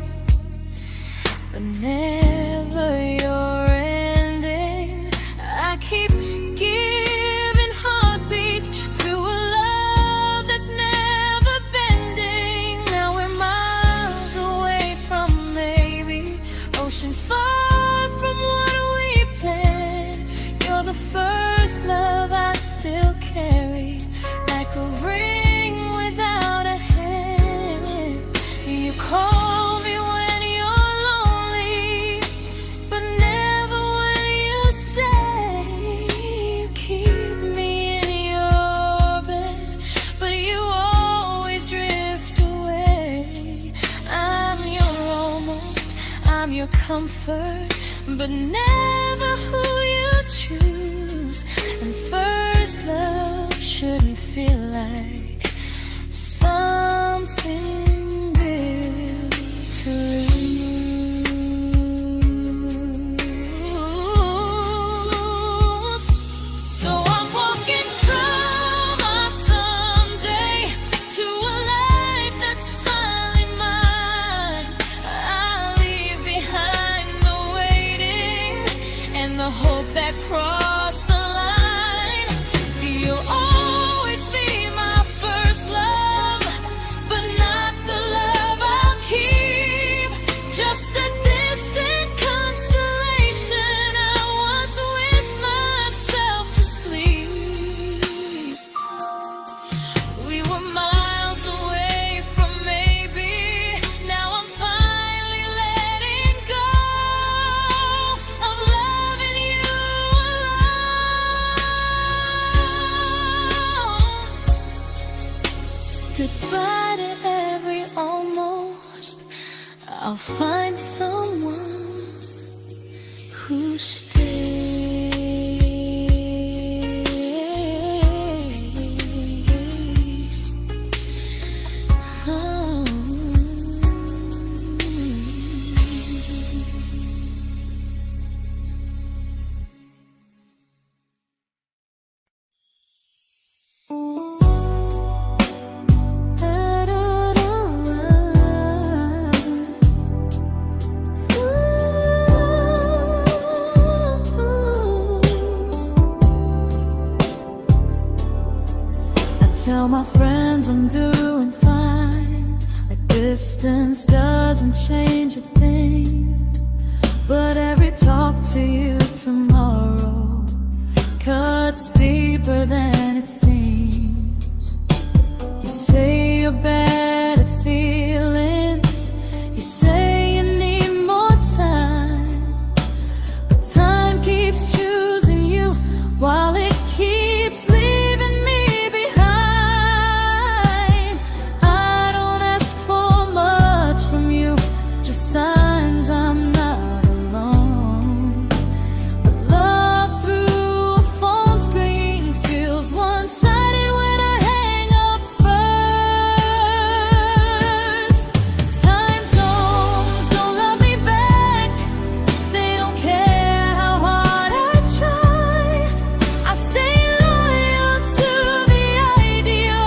A: but never your ending. I keep giving heartbeat to a love that's never bending. Now we're miles away from maybe oceans far from what we planned. You're the first love I still carry, like a ring without a hand. You call me when you're lonely, but never when you stay. You keep me in your bed, but you always drift away. I'm your almost, I'm your comfort, but never who you choose. And first love shouldn't feel like something built to lose. So I'm walking from my someday to a life that's finally mine. I'll leave behind the waiting and the hope that crossed the line. You'll always be my first love, but not the love I'll keep. Just a distant constellation I once wished myself to sleep. We were miles away from maybe. Now I'm finally letting go of loving you alone. Goodbye to every almost. I'll find someone who stays. Oh. Tell my friends I'm doing fine, like distance doesn't change a thing. But every talk to you tomorrow cuts deeper than it seems. your better feelings. You say you need more time, but time keeps choosing you while it keeps leaving me behind. I don't ask for much from you, just signs I'm not alone. But love through a phone screen feels one-sided when I hang up first. Time zones don't love me back, they don't care how hard I try. I stay loyal to the idea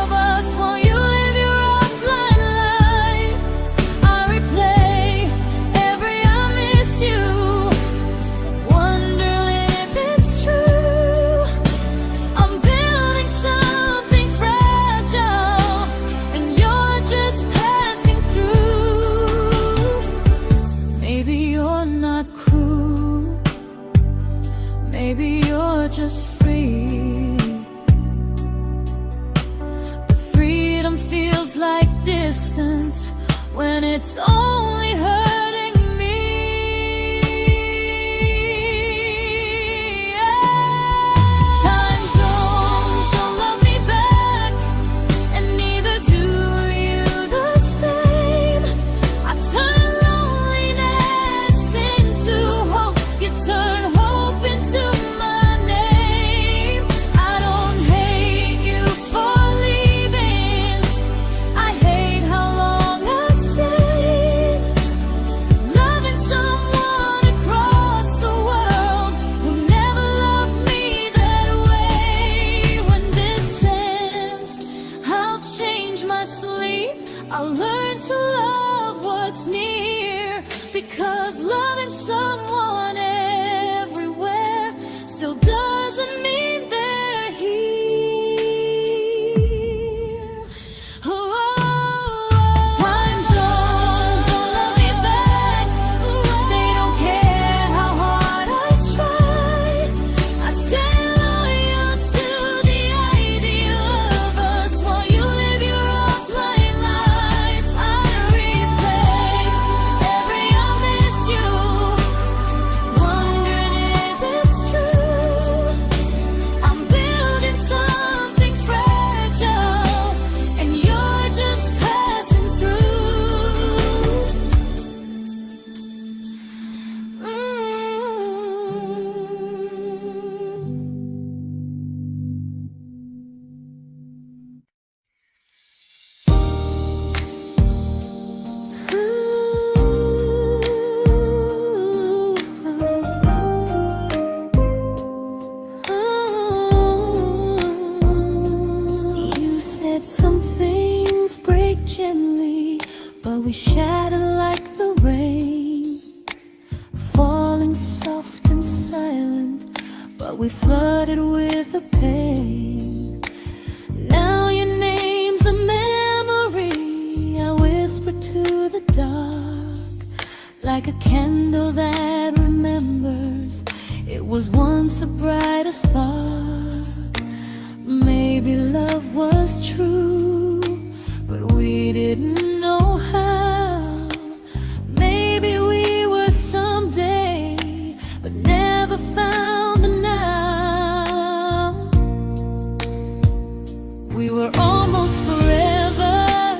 A: of us while you live your offline life. I replay every I miss you, wondering if it's true. I'm building something fragile, and you're just passing through. Maybe you're not cruel, maybe you're just free. But freedom feels like distance when it's only hurting me. Time zones don't love me back, and neither do you the same. I turn loneliness into hope, you turn hope into my name. I don't hate you for leaving, I hate how long I stayed. Loving someone across the world who never loved me that way. When this ends, I'll change my sleep, I'll learn to love what's near, because loving someone everywhere still doesn't mean they're here. Time zones don't love me back, they don't care how hard I try. I stay loyal to the idea of us while you live your offline life. I replay every I miss you, wondering if it's true. I'm building something fragile, and you're just passing through. You said some things break gently, but we shatter like the rain, falling soft and silent, but we flooded with the pain. Now your name's a memory I whisper to the dark, like a candle that remembers it was once a brighter spark. Maybe love was true, but we didn't know how. Maybe we were someday, but never found the now. We were almost forever,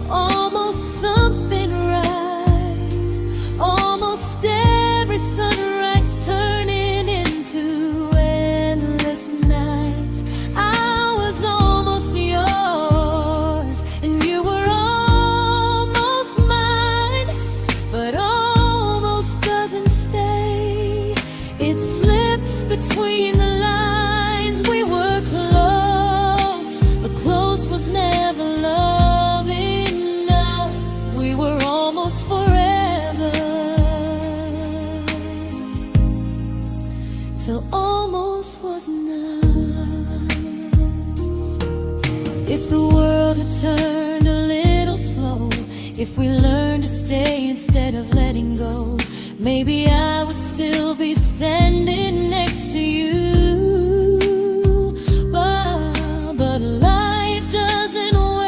A: almost something right, almost every sunrise turning into endless nights. I was almost yours, and you were almost mine, but almost doesn't stay. It slips between the lines. We were close, but close was never love enough. We were almost forever, till almost was enough. If the world had turned a little slow, if we learned to stay instead of letting go, maybe I would still be standing next to you. But life doesn't wait.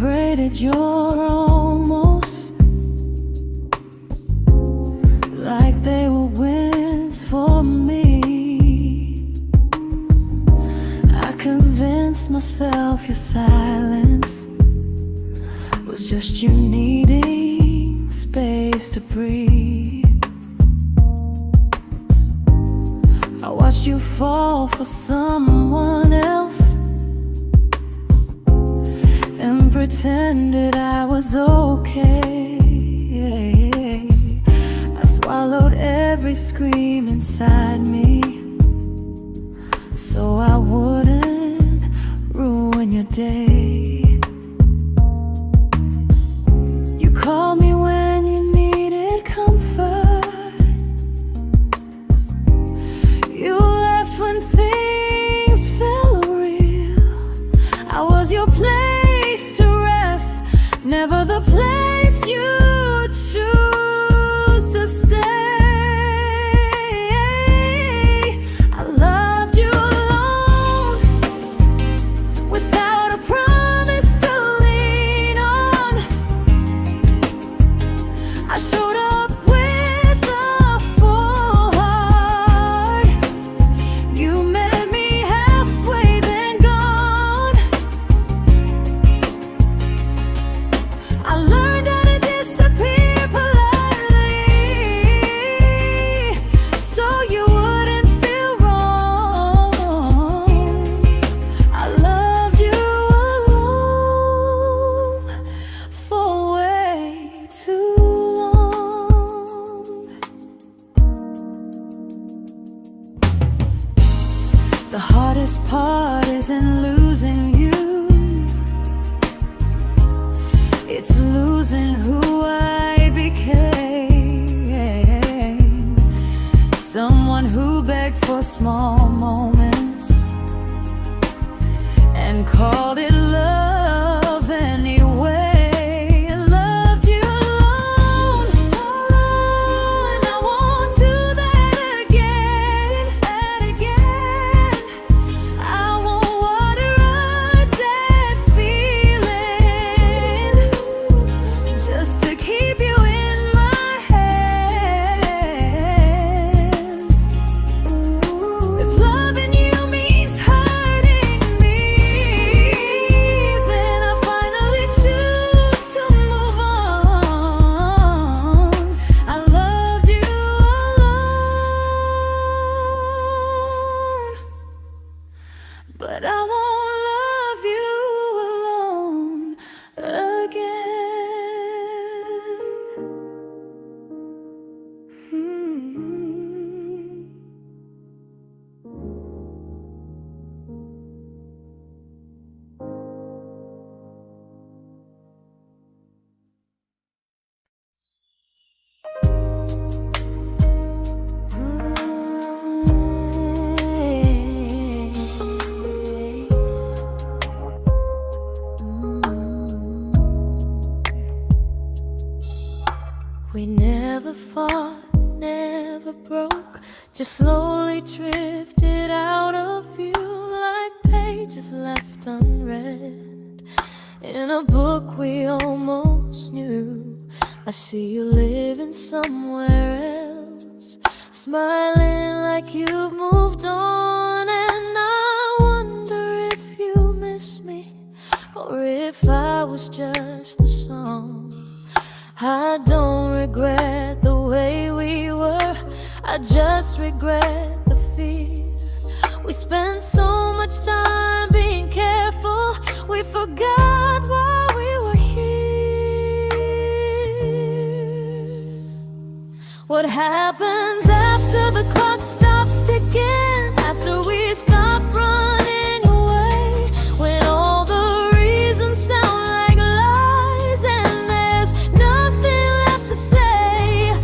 A: celebrated your almost like they were wins for me. I convinced myself your silence was just you needing space to breathe. I watched you fall for someone else and pretended I was okay. I swallowed every scream inside me so I wouldn't ruin your day. You called me when you needed comfort. You left when things felt real. I was your place to rest, never the place you choose to stay. I loved you alone, without a promise to lean on. I showed up with a full heart. You met me halfway, then gone. I learned how to disappear politely, so you wouldn't feel wrong. I loved you alone for way too long. The hardest part isn't losing you, it's losing who I became. Someone who begged for small moments and called it love anyway. I loved you alone, and I won't do that again. I won't water a dead feeling just to keep you in my hands. If loving you means hurting me, then I finally choose to move on. I loved you alone, but I won't love you alone again. We never fought, never broke, just slowly drifted out of view like pages left unread in a book we almost knew. I see you living somewhere else, smiling like you've moved on, and I wonder if you miss me or if I was just the song. I don't regret the way we were, I just regret the fear. We spent so much time being careful, we forgot why we were here. What happens after the clock stops ticking, after we stop running away, when all the reasons sound like lies and there's nothing left to say?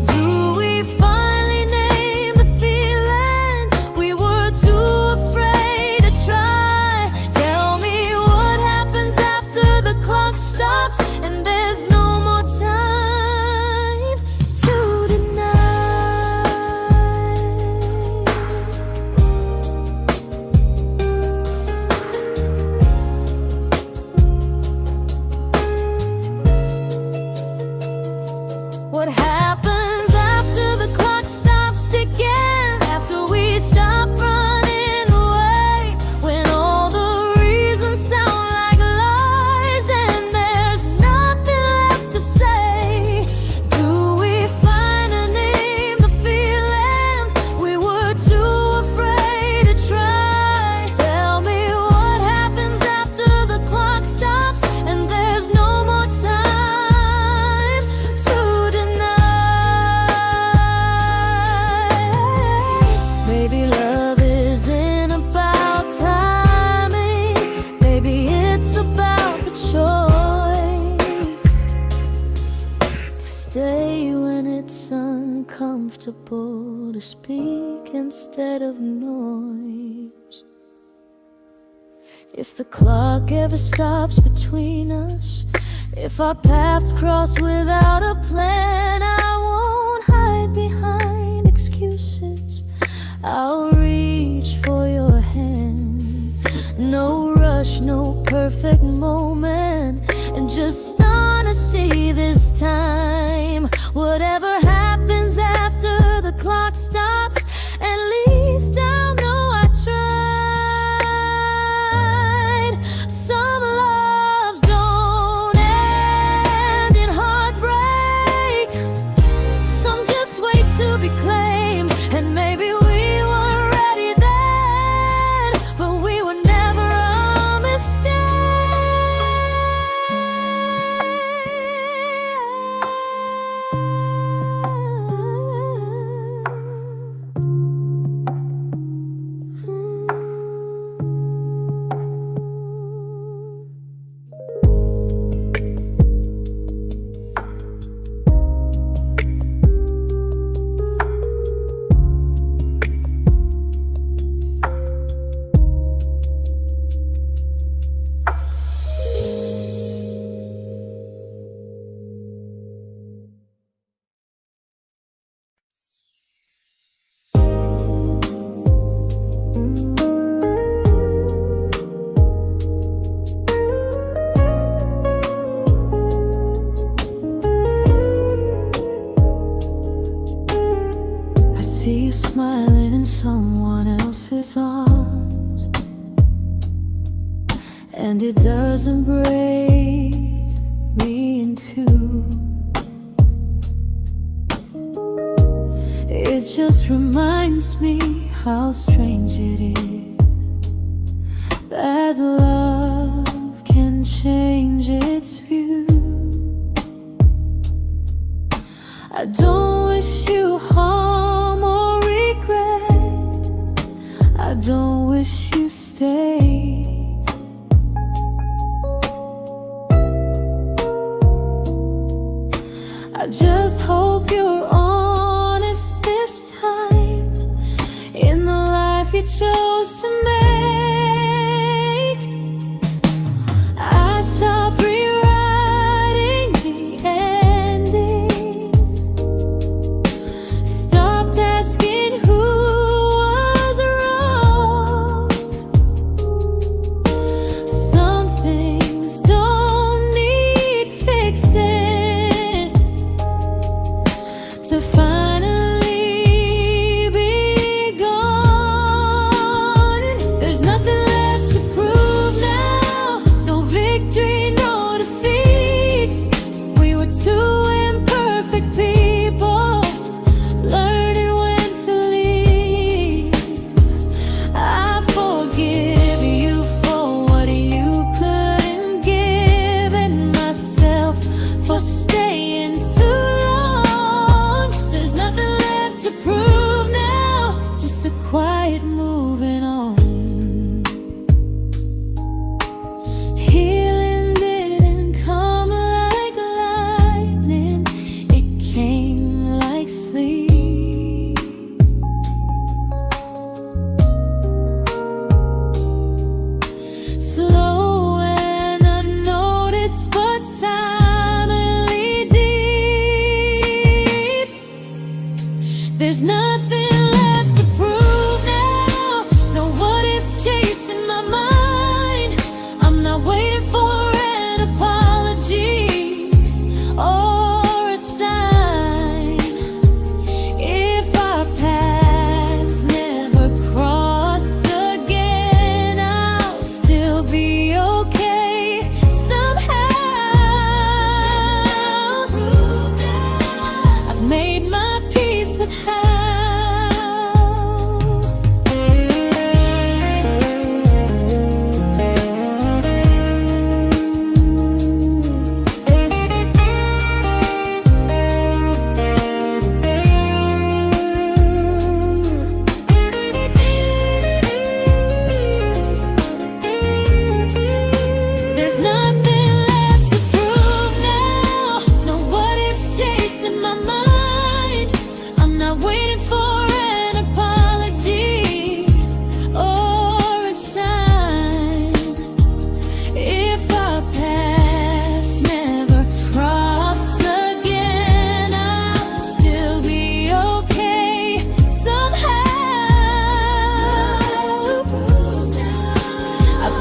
A: Do we finally name the feeling we were too afraid to try? Tell me what happens after the clock stops and there's no more time to deny. uncomfortable to speak instead of noise. If the clock ever stops between us, if our paths cross without a plan, I won't hide behind excuses. I'll reach for your hand. No rush, no perfect moment, and just honesty this time. Whatever happens after the clock stops, at least I'll know I tried. Some loves don't end in heartbreak, some just wait to be claimed. And maybe we weren't ready then, but we were never a mistake. I see you smiling in someone else's arms, and it doesn't break me in two. It just reminds me how strange it is that love can change its view. I don't wish you harm or regret, I don't wish you stay. I just hope you're honest this time in the life you chose to make. I stopped rewriting the ending, stopped asking who was wrong.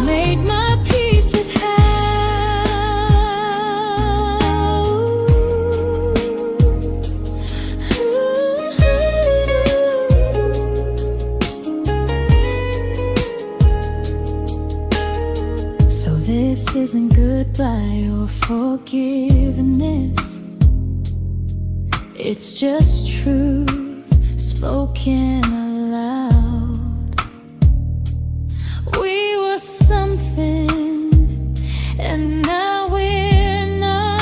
A: made my peace with hell. So this isn't goodbye or forgiveness, it's just truth spoken aloud. We were something, and now we're not.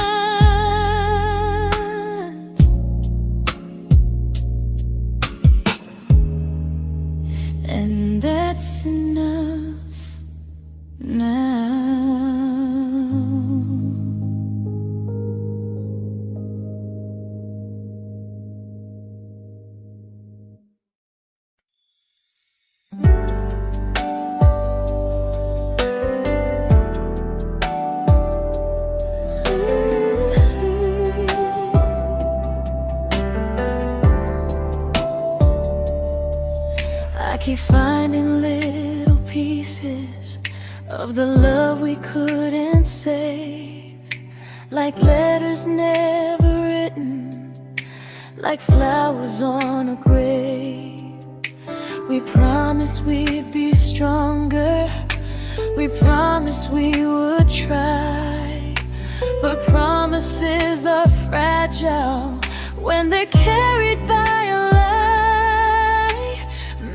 A: And that's enough now. I keep finding little pieces of the love we couldn't save, like letters never written, like flowers on a grave. We promised we'd be stronger, we promised we would try, but promises are fragile when they're carried by a lie.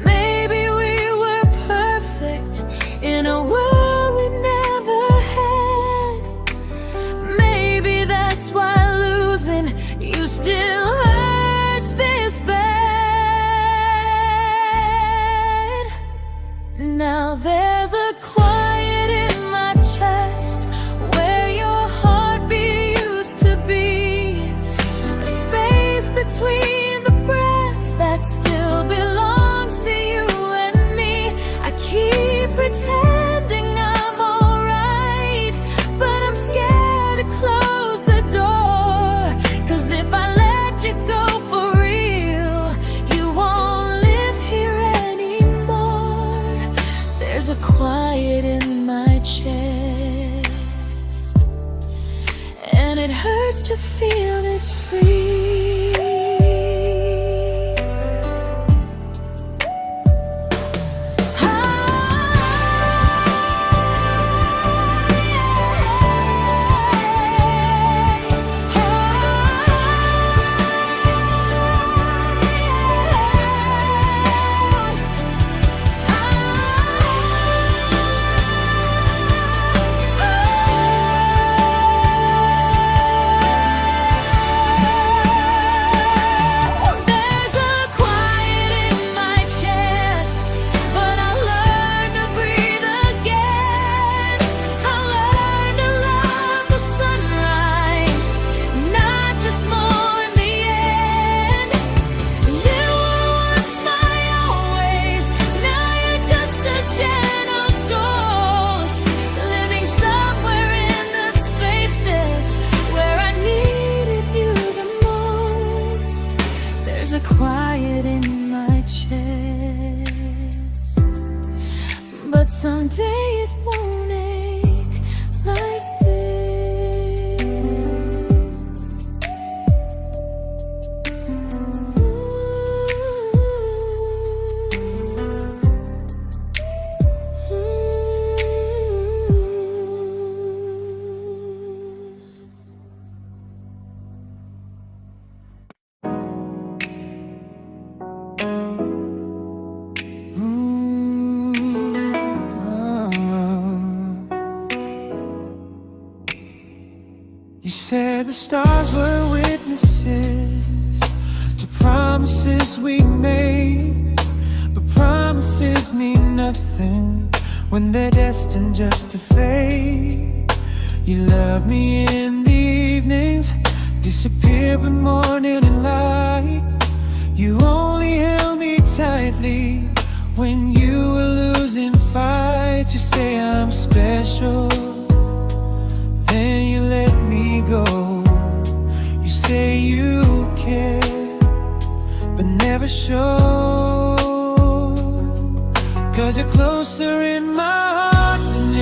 A: Maybe we were perfect in a world we never had. Maybe that's why losing you still hurts this bad. Now there's a quiet in my chest where your heartbeat used to be, a space between the breaths that still belongs to you and me. I keep pretending I'm alright, but I'm scared to close the door, 'cause if I let you go for real, you won't live here anymore. There's a quiet in my chest, and it hurts to feel this free. Quiet in my chest, but someday it won't ache like this.
B: You said the stars were witnesses to promises we made, but promises mean nothing when they're destined just to fade. You love me in the evenings, disappear when morning and light. You only held me tightly when you were losing fights. You say I'm special, then you let me go. You say you care, but never show, 'cause you're closer in my heart than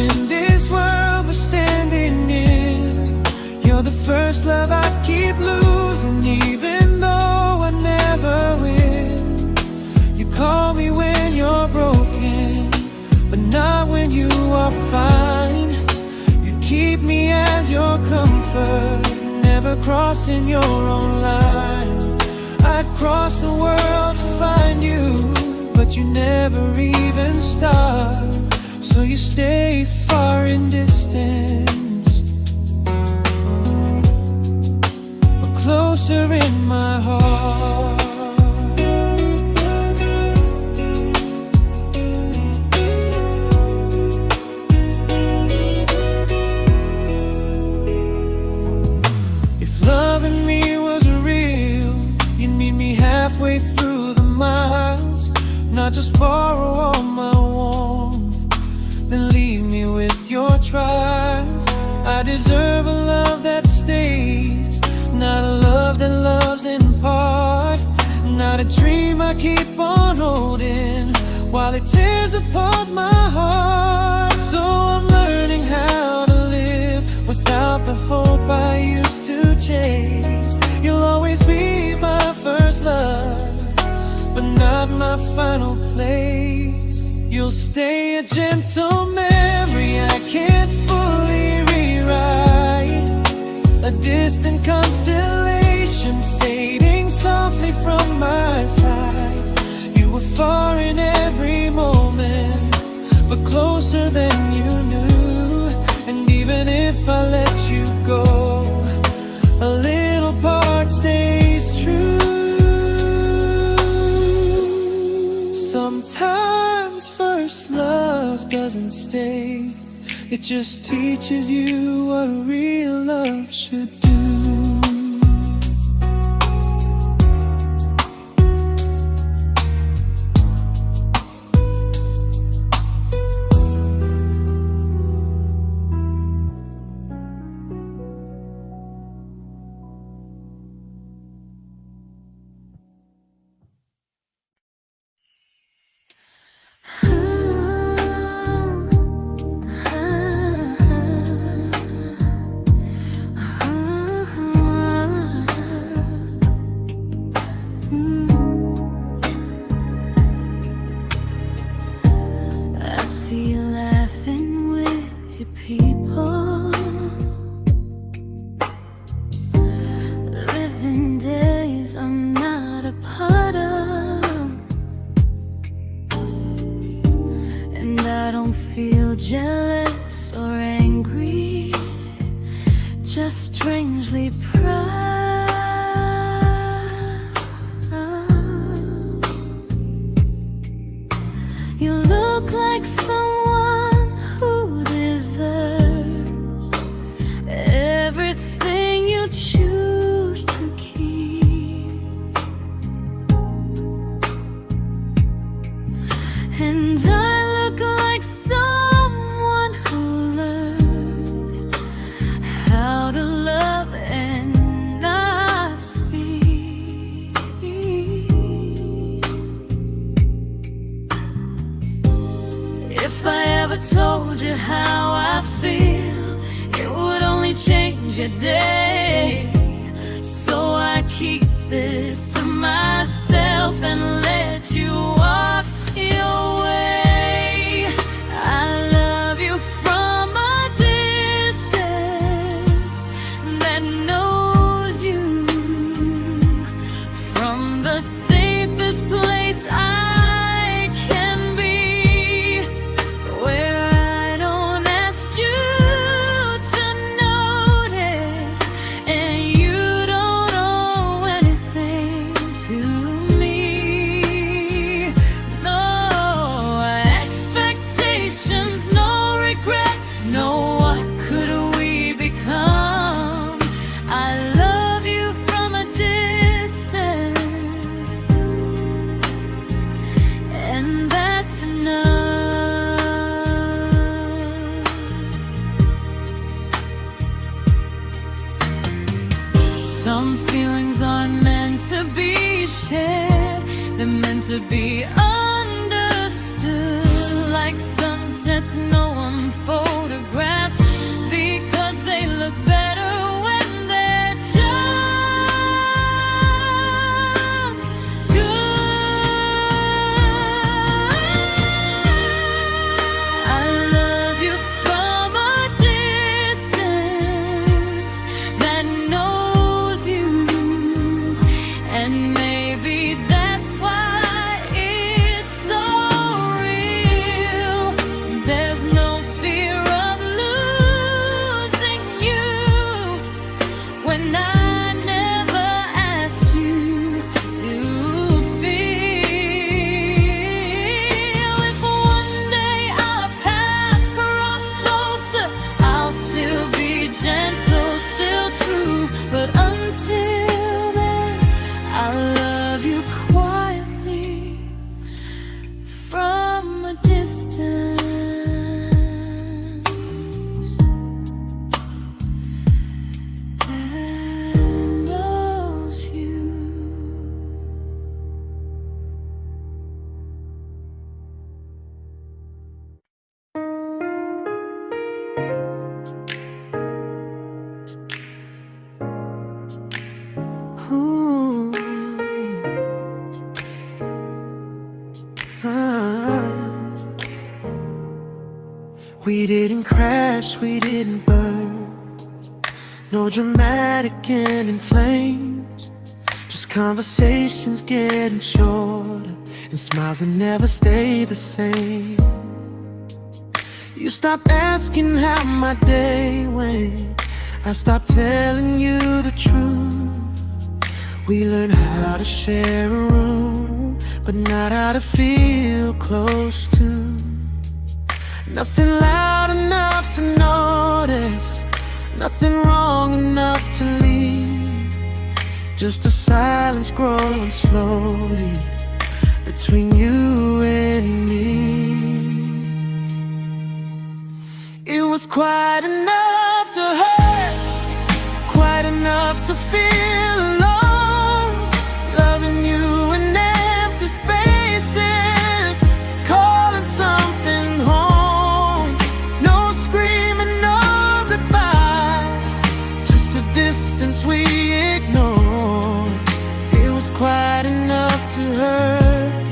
B: prefer never crossing your own line. I'd cross the world to find you, but you never even start. So you stay far in distance, but closer in my heart. Halfway through the miles, not just borrow all my warmth, then leave me with your trials. I deserve a love that stays, not a love that loves in part, not a dream I keep on holding while it tears apart my heart. So I'm learning how to live without the hope I used to chase. You'll always be my first love, but not my final place. You'll stay a gentle memory I can't fully rewrite, a distant constellation fading softly from my side. You were far in every moment, but closer than you knew. And even if I let you go, a little part stays true. Sometimes first love doesn't stay, it just teaches you what real love should do.
A: Jealous or angry, just strangely proud. You look like someone who deserves everything you choose to keep. And I look like someone who learned how to love and not speak. If I ever told you how I feel, it would only change your day. So I keep this to myself and let you walk your way. I love you from a distance that knows you, from the safest place I can be, where I don't ask you to notice and you don't owe anything to me. No expectations, no regret, no what could we become. I love you from a distance, and that's enough. Some feelings aren't meant to be shared, they're meant to be understood. Like sunsets no one photographs, because they look better when they're just good. I love you from a distance
B: didn't crash, we didn't burn. No dramatic end in flames, just conversations getting shorter and smiles that never stay the same. You stopped asking how my day went, I stopped telling you the truth. We learned how to share a room, but not how to feel close to. Nothing loud enough to notice, nothing wrong enough to leave. Just a silence growing slowly between you and me. It was quite enough to hurt, quite enough to feel alone. Loving you in empty spaces, calling something home. No screaming, no goodbye, just a distance we ignored. It was quite enough to hurt,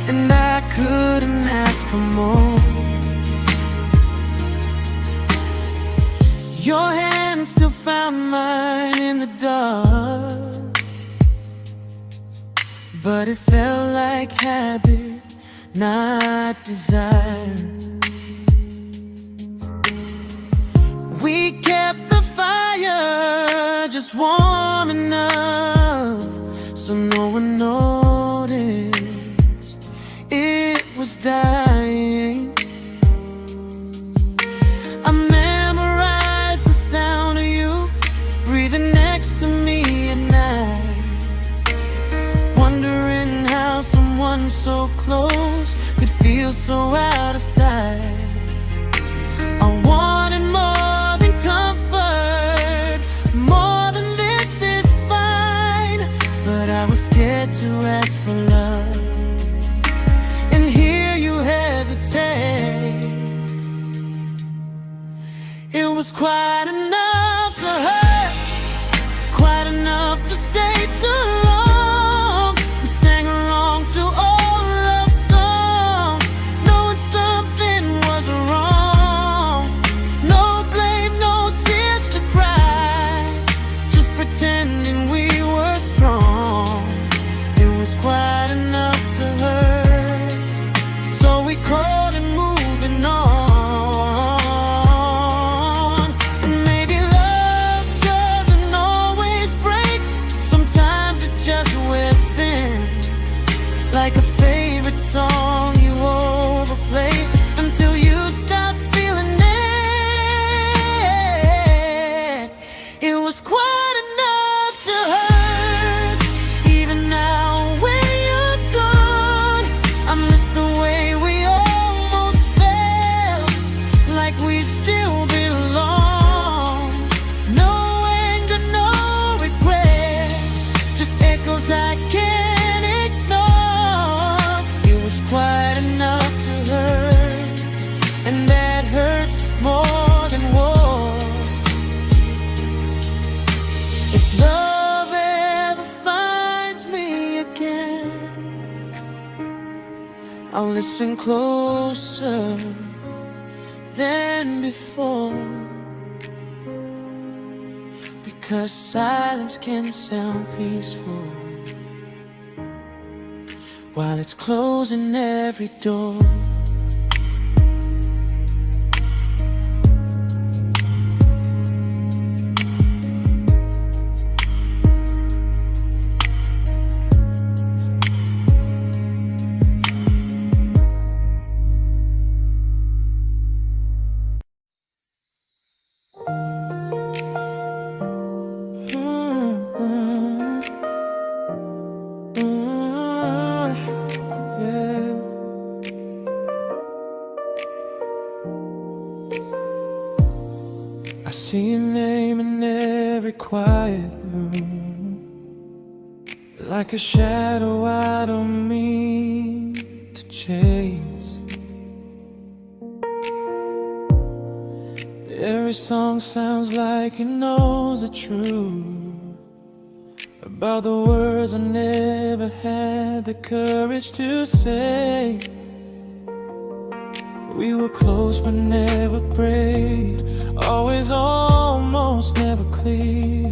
B: and I couldn't ask for more. Your hand still found mine in the dark, but it felt like habit, not desire. We kept the fire just warm enough so no one noticed it was dying. I memorized the sound of you breathing next to me at night, wondering how someone so close could feel so out of sight. I wanted more than comfort, more than this is fine, but I was scared to ask for love and hear you hesitate. It was quite enough to hurt, quite enough to stay too long. We sang along to old love songs, knowing something was wrong. No blame, no tears to cry, just pretending we were strong. It was quite enough to hurt, so we crawled and moving on. Like a favorite song you overplay until you stop feeling it. It was quite enough to hurt. Even now when you're gone, I miss the way we almost felt, like we still belong. No anger, no regret, just echoes I can't ignore. It was quite enough to hurt, and that hurts more than war. If love ever finds me again, I'll listen closer than before, because silence can sound peaceful while it's closing every door. I see your name in every quiet room, like a shadow I don't mean to chase. Every song sounds like it knows the truth about the words I never had the courage to say. We were close but never brave, always almost, never clear.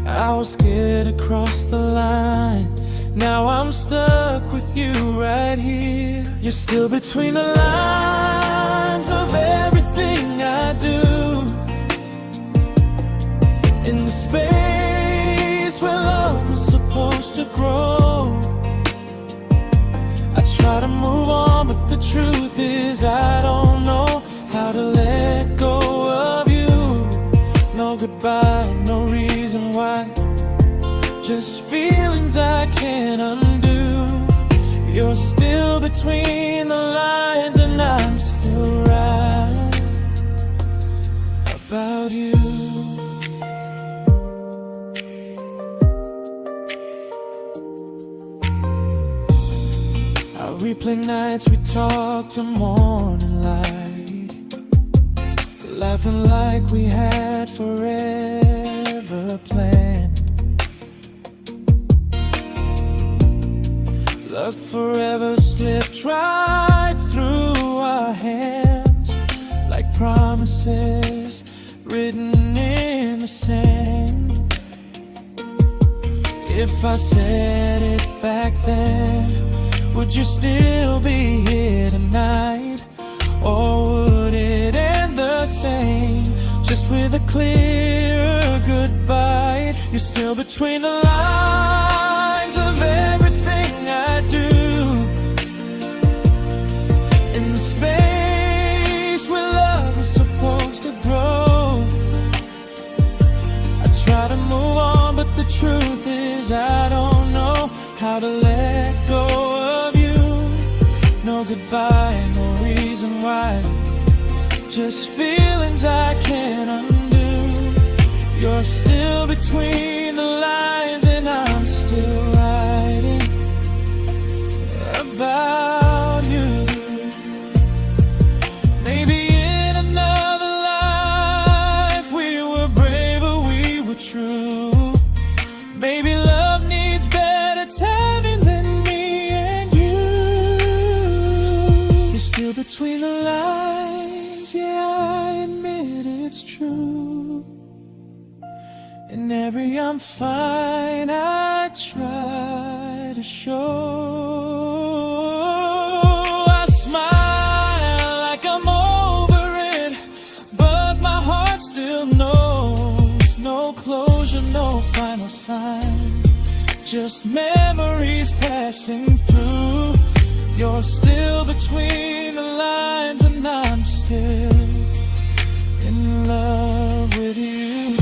B: I was scared to cross the line, now I'm stuck with you right here. You're still between the lines of everything I do, in the space where love was supposed to grow. I try to move on, but the truth is I don't know how to let go of you. No goodbye, no reason why, just feelings I can't undo. You're still between the lines and I'm still right about you. I replay nights we talk till morning light, laughing like we had forever planned. Luck forever slipped right through our hands, like promises written in the sand. If I said it back then, would you still be here tonight? Or would it end the same, just with a clear goodbye? You're still between the lines of everything I do, in the space where love is supposed to grow. I try to move on, but the truth is I don't know how to let go of you. No goodbye, no reason why, just feelings I can't undo. You're still between the lines and I'm still writing about you. Maybe in another life we were braver, we were true. Maybe love needs better timing than me and you. You're still between the lines, yeah, I admit it's true. In every I'm fine I try to show. I smile like I'm over it, but my heart still knows. No closure, no final sign, just memories passing through. You're still between the lines and I'm still in love with you.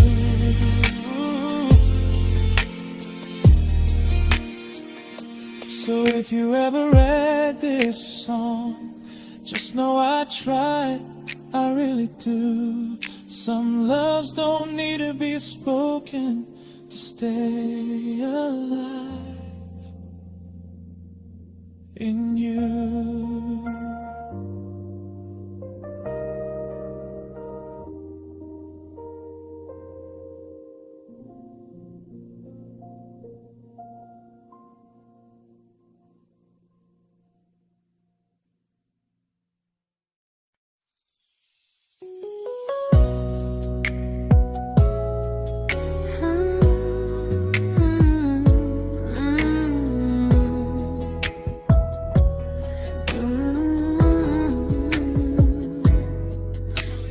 B: So if you ever read this song, just know I tried, I really do. Some loves don't need to be spoken to stay alive in you.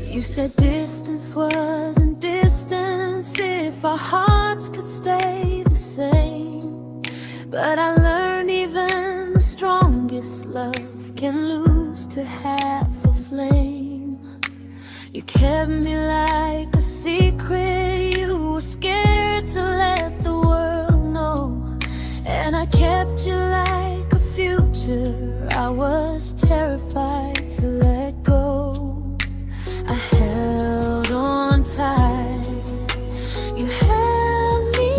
A: You said distance wasn't distance if our hearts could stay the same. But I learned even the strongest love can lose to half a flame. You kept me like a secret, you were scared to let the world know. And I kept you like a future, I was terrified to let go. I held on tight, you held me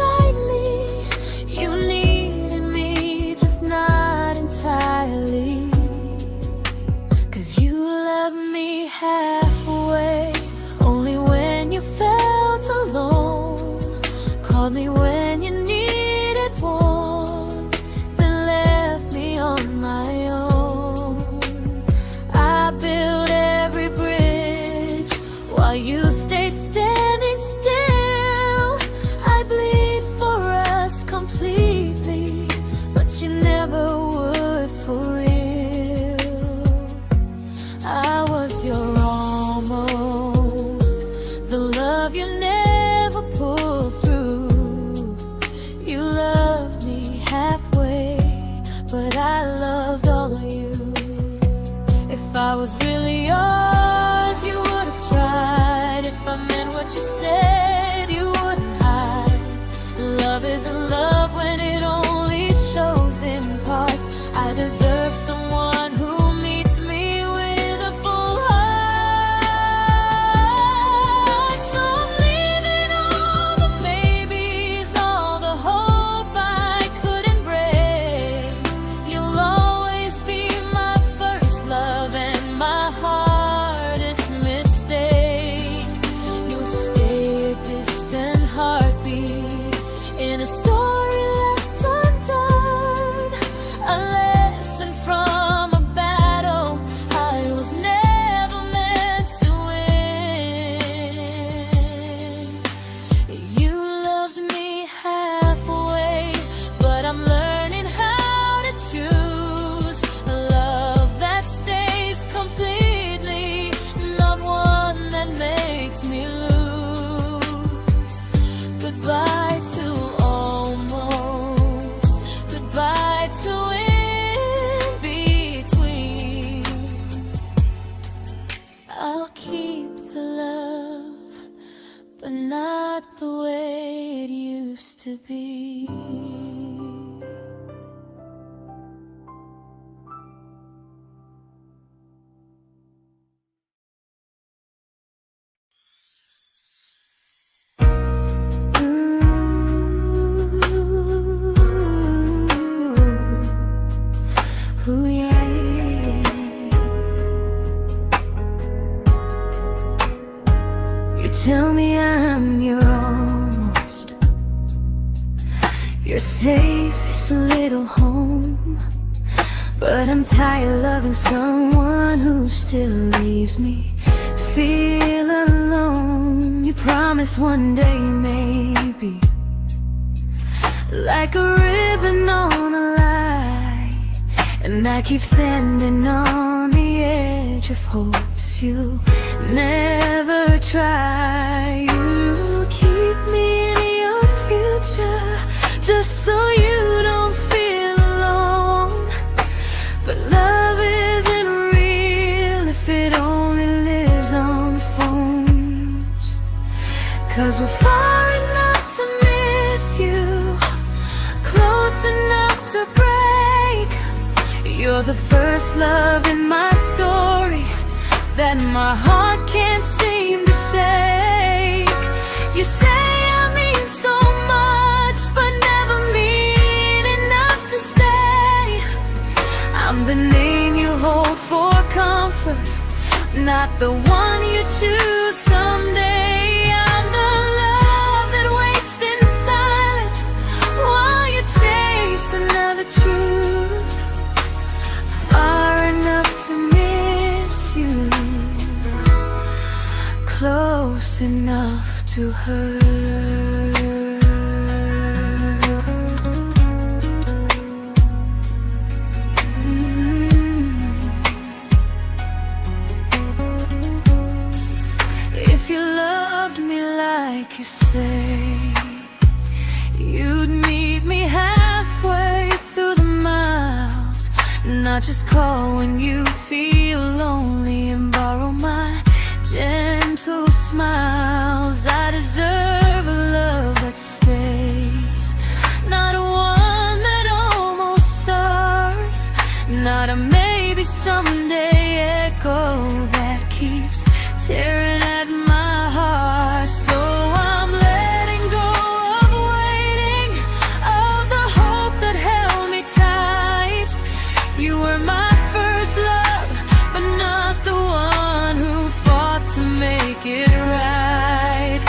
A: lightly. You needed me, just not entirely. 'Cause you left me halfway, only when you felt alone. Called me when you needed warmth, then left me on my own. I while you stayed standing still. I bleed for us completely, but you never would for real. I was your almost, the love you never pulled through. You loved me halfway, but I loved all of you. If I was really yours, you would have tried. If I meant what you said, you wouldn't hide. Love isn't love when it only shows in parts. I deserve someone who meets me with a full heart. So I'm leaving all the maybes, all the hope I couldn't break. You'll always be my first love and my hardest mistake. You'll stay a distant heartbeat in a story left undone, a lesson from a battle I was never meant to win. You loved me halfway, but I'm learning how to choose a love that stays completely, not one that makes me lose. Goodbye to almost, goodbye to in between. I'll keep the love, but not the way it used to be. Ooh, yeah, yeah. You tell me I'm your almost, your safest little home, but I'm tired loving someone who still leaves me feel alone. You promise one day maybe, like a ribbon on a line, and I keep standing on the edge of hopes you never try. You keep me in your future just so you don't feel alone. But love isn't real if it only lives on phones. 'Cause we're far enough to miss you, close enough to break. You're the first love in my story that my heart can't seem to shake. You say I mean so much, but never mean enough to stay. I'm the name you hold for comfort, not the one you choose someday. I'm the love that waits in silence while you chase another truth. Far enough to miss you, close enough to hurt. If you loved me like you say, you'd meet me halfway through the miles, not just call when you feel lonely and borrow my gentle smiles. I deserve a love that stays, not one that almost starts, not a maybe someday echo that keeps tearing at my heart. So I'm letting go of waiting, of the hope that held me tight. You were my first love, but not the one who fought to make it right.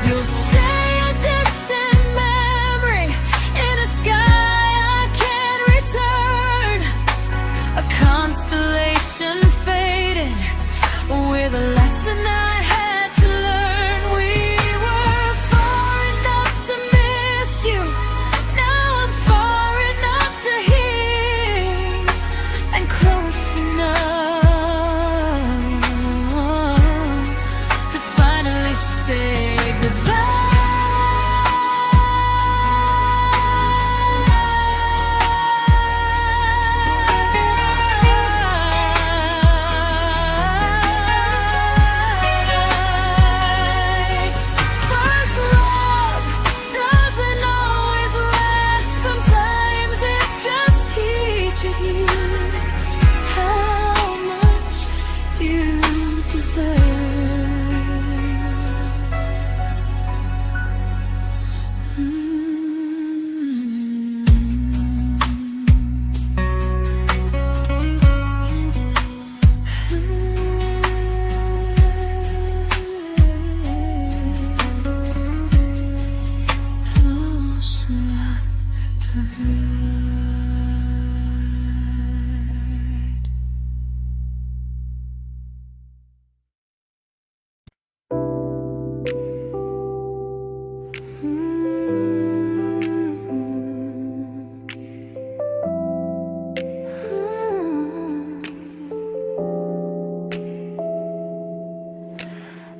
A: You'll stay a distant memory in a sky I can't return, a constellation faded with a lesson I had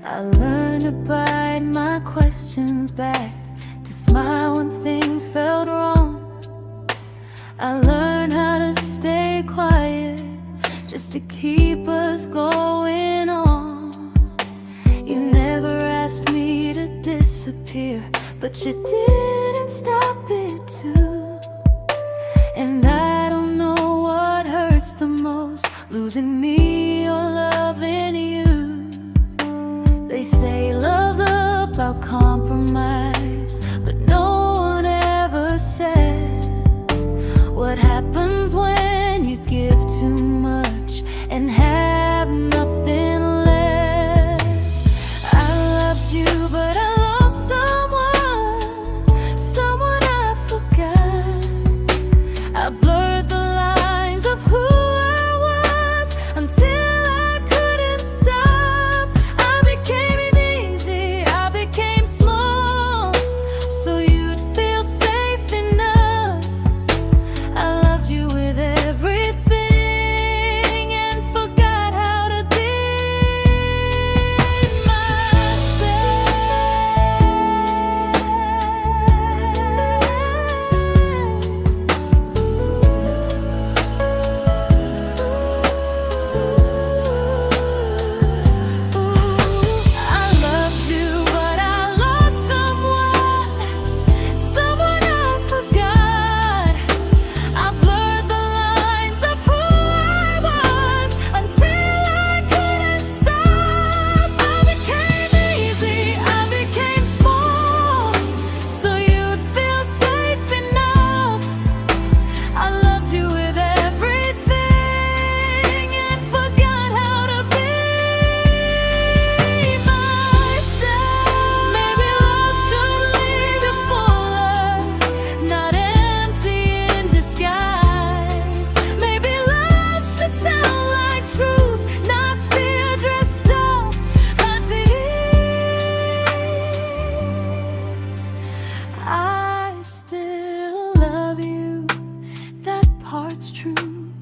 A: I learned to bite my questions back, to smile when things felt wrong. I learned how to stay quiet, just to keep us going on. You never asked me to disappear, but you didn't stop it too. And I don't know what hurts the most, losing me or loving you. They say love's about compromise, but no one ever says what happens when you give too much and have nothing left. I loved you, but I lost someone I forgot. I blurred the lines of who I was until I couldn't stop. I became easy, I became small, so you'd feel safe enough. I loved you with everything and forgot how to be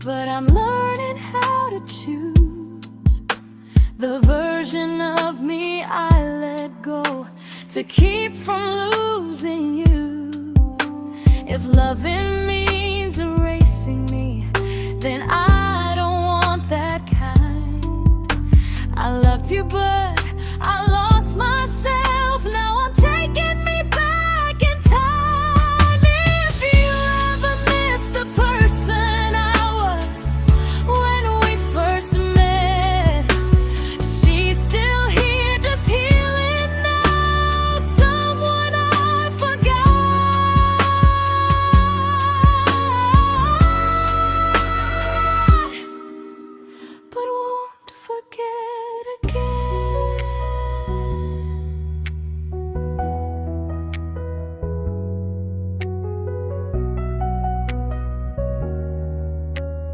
A: but I'm learning how to choose the version of me I let go to keep from losing you. If loving means erasing me, then I don't want that kind. I loved you, but I lost